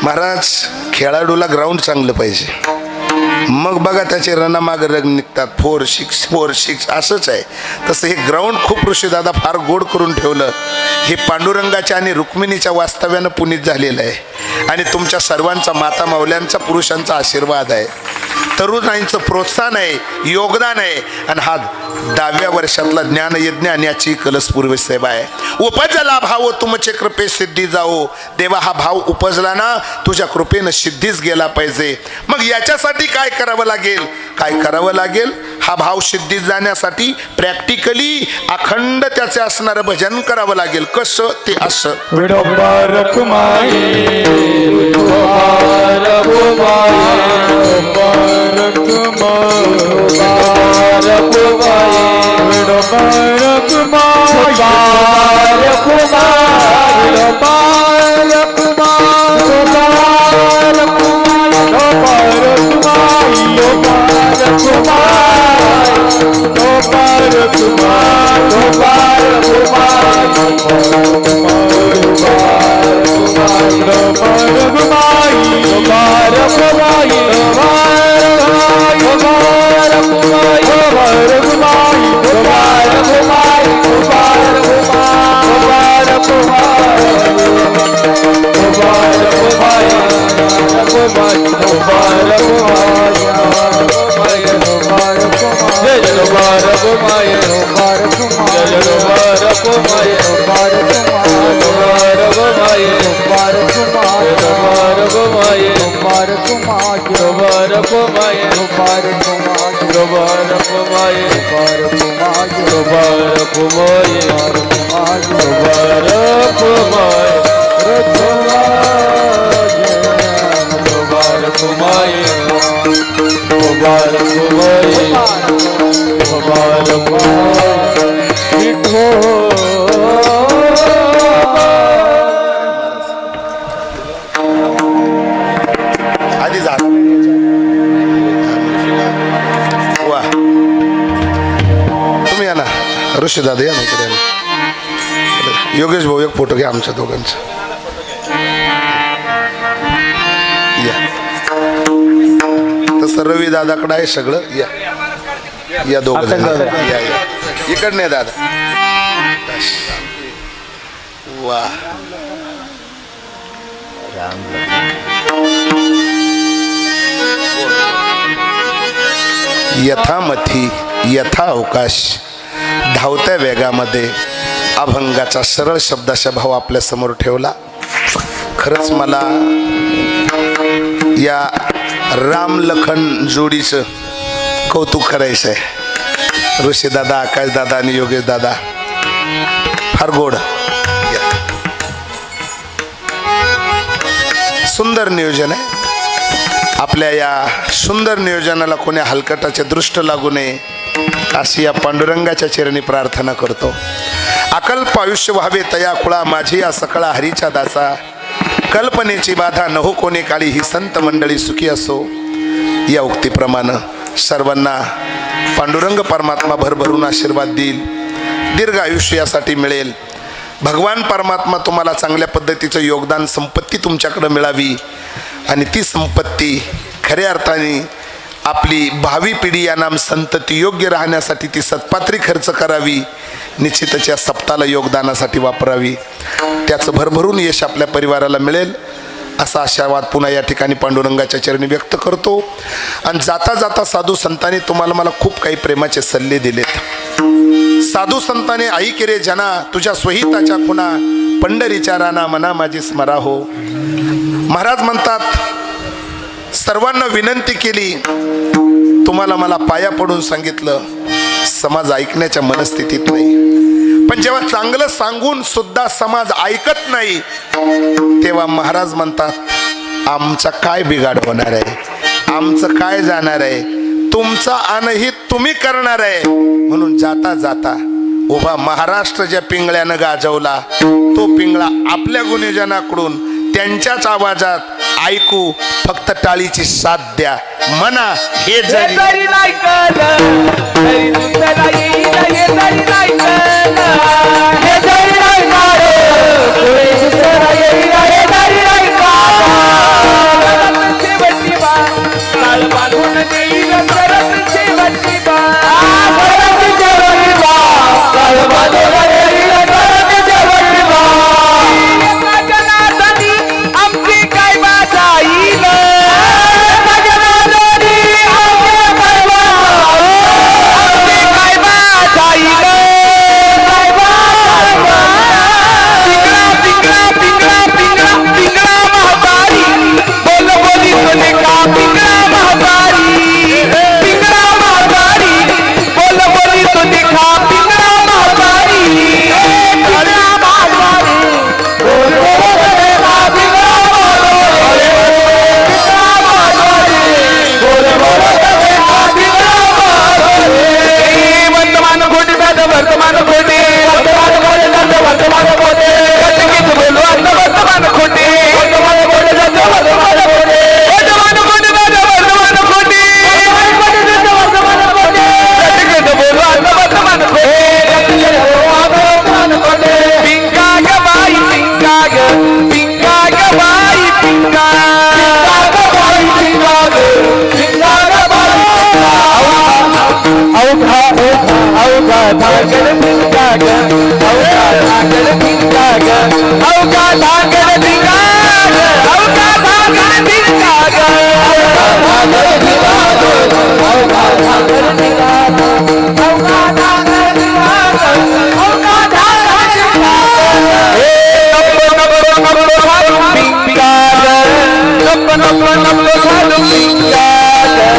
महाराज खेळाडूला ग्राउंड चांगलं पाहिजे. मग बघा त्याचे रनामाग रंग निघतात. 4-6 4-6 असंच आहे. तसं हे ग्राउंड खूप ऋषीदादा फार गोड करून ठेवलं. हे पांडुरंगाच्या आणि रुक्मिणीच्या वास्तव्यानं पुनीत झालेलं आहे. आणि तुमच्या सर्वांचा माता माऊल्यांचा पुरुषांचा आशीर्वाद आहे. तरुणाईंचं प्रोत्साहन आहे, योगदान आहे. आणि हा 10व्या वर्षातला ज्ञानयज्ञ आणि याची कलशपूर्व सेवा आहे. उपजला भाव तुमचे कृपे सिद्धी जाओ. देवा, हा भाव उपजला ना, तुझ्या कृपेनं सिद्धीच गेला पाहिजे. मग याच्यासाठी काय करावं लागेल? काय करावं लागेल? हा भाव सिद्धीत जाण्यासाठी प्रॅक्टिकली अखंड त्याचे असणारं भजन करावं लागेल. कसं? ते असं. विडोबा रखुमाई, विडोबा रखुमाई, विडोबा रखुमाई, विडोबा रखुमाई, विडोबा आधी जा. वा, तुम्ही या ना, ऋषी दादा या ना इकडे. योगेश भाऊ, एक फोटो घ्या आमच्या दोघांचा. या, तसं रवी दादाकडे आहे सगळं. या या दोघं जण. या या इकडं नाही दादा. वा, यथामथी यथा अवकाश, धावत्या वेगामध्ये अभंगाचा सरळ शब्दाचा भाव आपल्या समोर ठेवला. खरंच मला या राम लखन जोडीचं कौतुक करायचं आहे. ऋषी दादा, आकाश दादा आणि योगेश दादा, फार गोड. सुंदर नियोजन आहे. आपल्या या सुंदर नियोजनाला कोणी हलकटाचे दृष्ट लागू नये अशी या पांडुरंगाच्या चरणी प्रार्थना करतो. अकल्प आयुष्य व्हावे तया खुळा, माझी या सकळा हरीच्या दासा. कल्पनेची बाधा न हो कोणी काळी, ही संत मंडळी सुखी असो. या उक्तीप्रमाणे सर्वांना पांडुरंग परमात्मा भरभरून आशीर्वाद देईल, दीर्घ आयुष्य यासाठी मिळेल. भगवान परमात्मा तुम्हाला चांगल्या पद्धतीचं योगदान, संपत्ती तुमच्याकडे मिळावी आणि ती संपत्ती खऱ्या अर्थाने आपली भावी पिढी या नाम संतती योग्य राहण्यासाठी ती सत्पात्री खर्च करावी. निश्चितच या सप्ताला योगदानासाठी वापरावी. त्याचं भरभरून यश आपल्या परिवाराला मिळेल असा आशावाद पुन्हा या ठिकाणी पांडुरंगाच्या चरणी व्यक्त करतो. आणि जाता जाता साधू संतांनी तुम्हाला मला खूप काही प्रेमाचे सल्ले दिलेत. साधू संताने आई केरे जना, तुझ्या स्वहिताच्या खुणा, पंढरीच्या राना मना माझी स्मरा हो. महाराज म्हणतात, सर्वांना विनंती केली, तुम्हाला मला पाया पडून सांगितलं, समाज ऐकण्याच्या मनस्थितीत नाही. पण जेव्हा चांगलं सांगून सुद्धा समाज ऐकत नाही, तेव्हा महाराज म्हणतात, आमचा काय बिघाड होणार आहे, आमचं काय जाणार आहे, तुमचा अनहित तुम्ही करणार आहे. म्हणून जाता जाता उभा महाराष्ट्र ज्या पिंगळ्यानं गाजवला, तो पिंगळा आपल्या गुणीजनाकडून त्यांच्याच आवाजात ऐकू. फक्त टाळीची साथ द्या. म्हणा, हे जरी नाही कळलं, तरी दुसऱ्याला येईल, हे जरी नाही कळलं, हे जरी नाही कळलं, पुढे दुसऱ्याला येईल, हे जरी नाही कळलं. शेवटची बात काळ बांधून देईल, सरत शेवटची बात काळ बांधून देईल, सरत शेवटची बात. आमची काय बात येईल, धांगड भिंगा ग अवघा धांगड भिंगा ग अवघा धांगड भिंगा ग अवघा धांगड भिंगा ग अवघा धांगड भिंगा ग अवघा धांगड भिंगा ग अवघा धांगड भिंगा ग अवघा धांगड भिंगा ग हे नप्प नप्प घालून भिंगा ग नप्प नप्प घालून भिंगा ग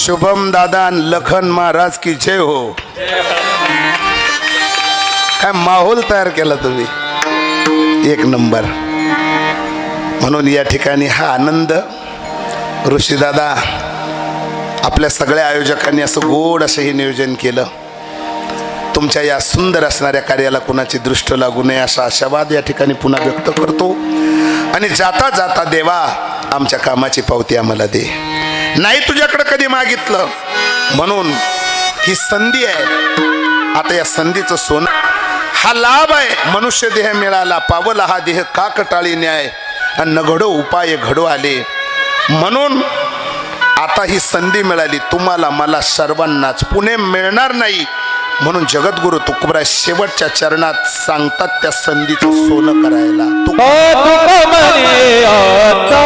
शुभम दादा आणि लखन महाराज की जय हो. काय माहोल तयार केला तुम्ही, एक नंबर. म्हणून या ठिकाणी हा आनंद ऋषीदादा आपल्या सगळ्या आयोजकांनी असं गोड असं हे नियोजन केलं. तुमच्या या सुंदर असणाऱ्या कार्याला कुणाची दृष्ट लागू नये असा आशावाद या ठिकाणी पुन्हा व्यक्त करतो. आणि जाता जाता देवा आमच्या कामाची पावती आम्हाला दे. नाही तुझ्याकडे कधी मागितलं, म्हणून ही संधी आहे. आता या संधीचं सोनं हा लाभ आहे. मनुष्य देह मिळाला, पावला हा देह का कटाळी न्याय, आणि न घडो उपाय घडो आले. म्हणून आता ही संधी मिळाली तुम्हाला मला सर्वांनाच, पुणे मिळणार नाही. म्हणून जगद्गुरु तुकोबराय शेवटच्या चरणात सांगतात त्या संधीचं सोनं करायला. तुका म्हणे आता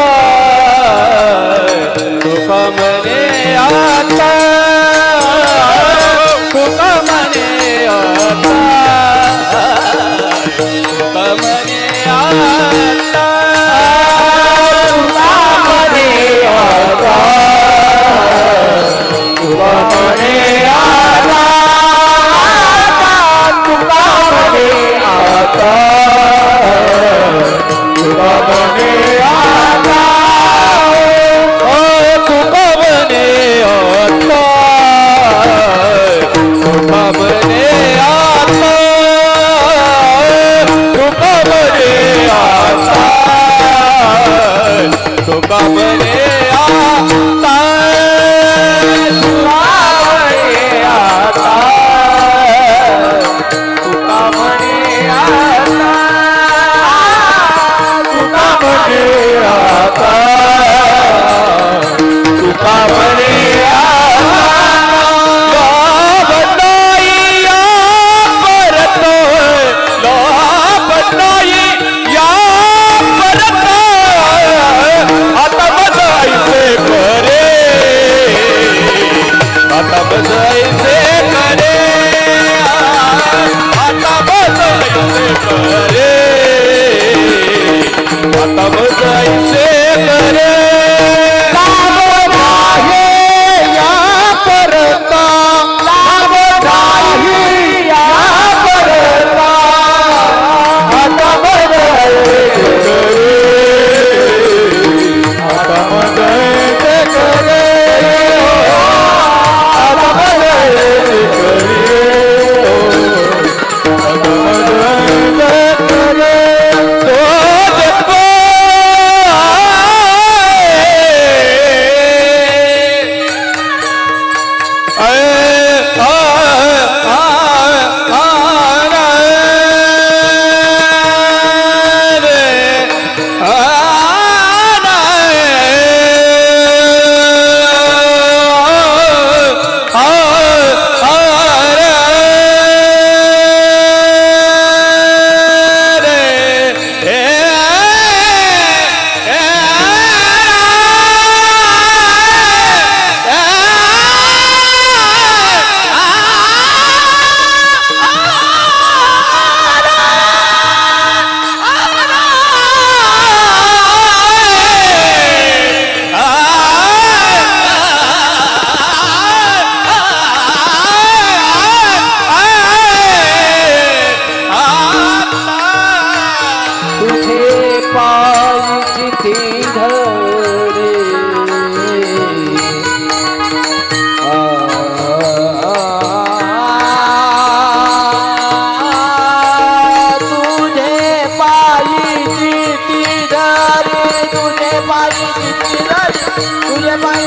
बाई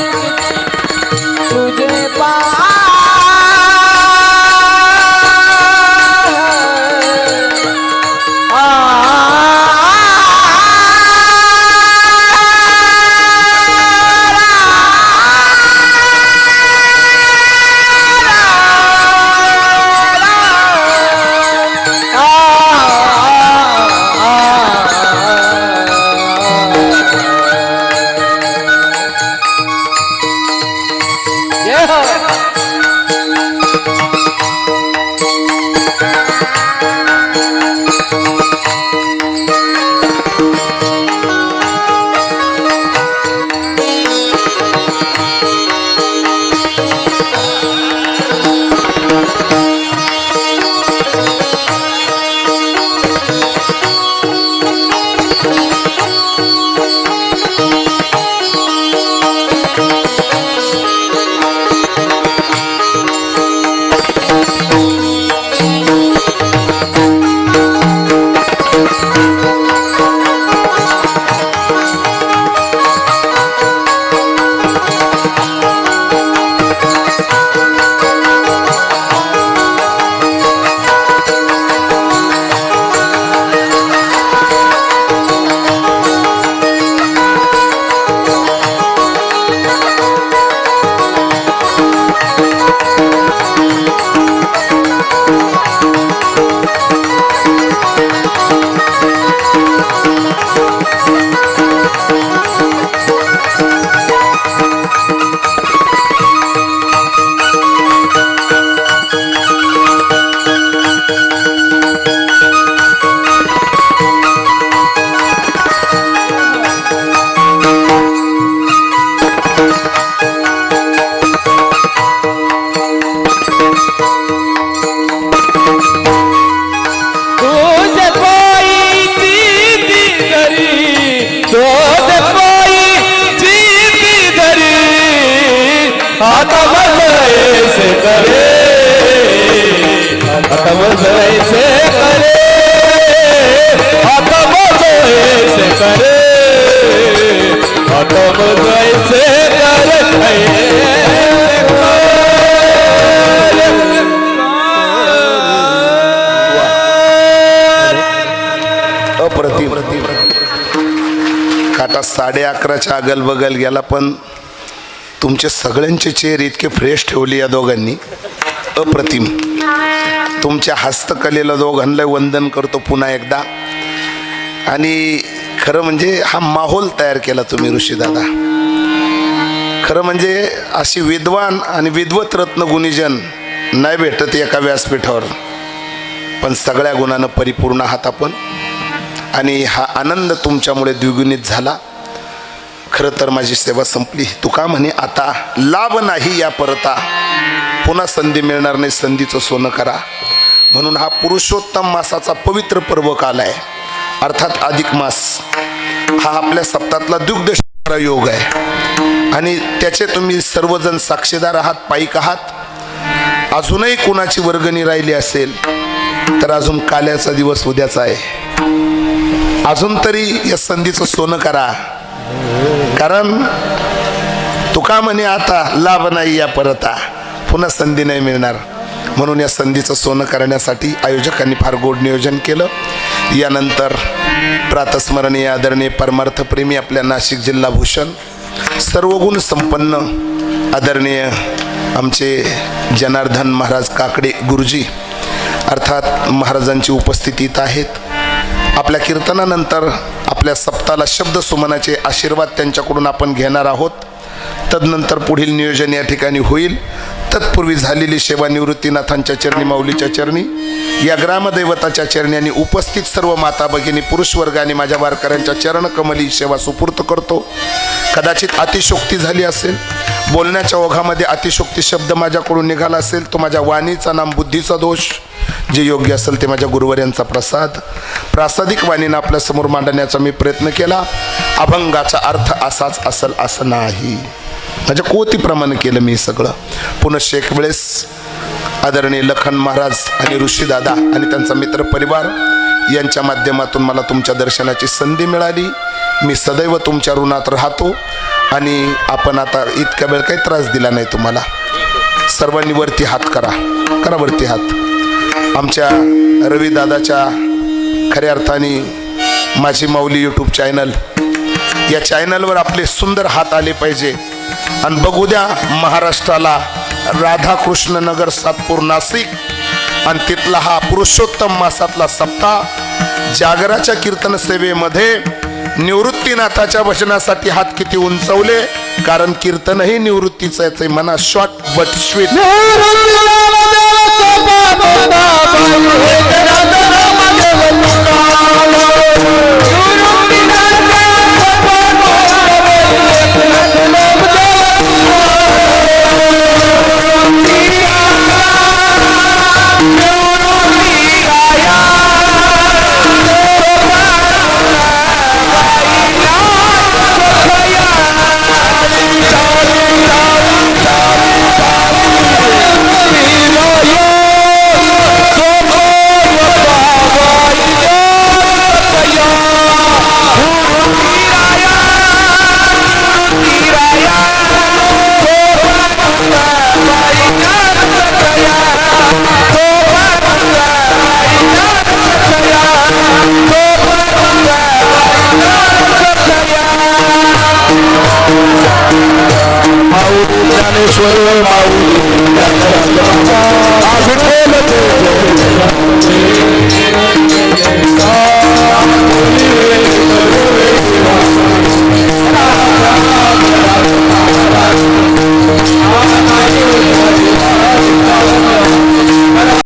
तुझे काटा 11:30च्या अगल बगल गेला, पण तुमचे सगळ्यांचे चेहरे इतके फ्रेश ठेवले या दोघांनी, अप्रतिम. तुमच्या हस्तकलेला दोघांना वंदन करतो पुन्हा एकदा. आणि खरं म्हणजे हा माहोल तयार केला तुम्ही ऋषीदादा. खरं म्हणजे अशी विद्वान आणि विद्वत रत्न गुणीजन नाही भेटत एका व्यासपीठावर, पण सगळ्या गुणानं परिपूर्ण आहात आपण. आणि हा आनंद तुमच्यामुळे द्विगुणित झाला. खरं तर माझी सेवा संपली. तुका म्हणे आता लाभ नाही या परता, पुन्हा संधी मिळणार नाही, संधीचं सोनं करा. म्हणून हा पुरुषोत्तम मासाचा पवित्र पर्व काल आहे, अर्थात अधिक मास. हा आपल्या सप्ताहातला दुग्ध योग आहे आणि त्याचे तुम्ही सर्वजण साक्षीदार आहात, पाईक आहात. अजूनही कुणाची वर्गणी राहिली असेल तर अजून काल्याचा दिवस उद्याचा आहे. अजून तरी या संधीचं सोनं करा, कारण तुका म्हणे आता लाभ नाही या परता, पुन्हा संधी नाही मिळणार. म्हणून या संधीचं सोनं करण्यासाठी आयोजकांनी फार गोड नियोजन केलं. यानंतर प्रातस्मरणीय आदरणीय परमार्थप्रेमी आपल्या नाशिक जिल्हा भूषण सर्वगुण संपन्न आदरणीय आमचे जनार्दन महाराज काकडे गुरुजी अर्थात महाराजांची उपस्थितीत आहेत. आपल्या कीर्तनानंतर आपल्या सप्ताहाला शब्द सुमनाचे आशीर्वाद त्यांच्याकडून आपण घेणार आहोत. तदनंतर पुढील नियोजन या ठिकाणी होईल. तत्पूर्वी झालेली सेवा निवृत्तीनाथांच्या चरणी, माऊलीच्या चरणी, या ग्रामदैवताच्या चरणी आणि उपस्थित सर्व माता भगिनी पुरुष वर्ग आणि माझ्या वारकऱ्यांच्या चरण कमली सेवा सुपूर्त करतो. कदाचित अतिशोक्ती झाली असेल, बोलण्याच्या ओघामध्ये अतिशोक्ती शब्द माझ्याकडून निघाला असेल, तो माझ्या वाणीचा नाम बुद्धीचा दोष. जे योग्य असेल ते माझ्या गुरुवर्यांचा प्रसाद. प्रासादिक वाणीनं आपल्यासमोर मांडण्याचा मी प्रयत्न केला. अभंगाचा अर्थ असाच असेल असं नाही, माझ्या कोतीप्रमाणे केलं मी सगळं. पुनश्च एक वेळेस आदरणीय लखन महाराज आणि ऋषीदादा आणि त्यांचा मित्र परिवार यांच्या माध्यमातून मला तुमच्या दर्शनाची संधी मिळाली. मी सदैव तुमच्या ऋणात राहतो. आणि आपण आता इतक्या वेळ काही त्रास दिला नाही तुम्हाला. सर्वांनी वरती हात करा वरती हात. आमच्या रविदादाच्या खऱ्या अर्थाने माझी माऊली यूट्यूब चॅनल, या चॅनलवर आपले सुंदर हात आले पाहिजे. आणि बघू द्या महाराष्ट्राला राधाकृष्ण नगर सातपूर नाशिक आणि तिथला हा पुरुषोत्तम मासातला सप्ताह जागराच्या कीर्तन सेवेमध्ये निवृत्तीनाथाच्या वचनासाठी हात किती उंचवले. कारण कीर्तनही निवृत्तीचं आहे. म्हणा short but sweet. Mauli Dnyaneshwar Mauli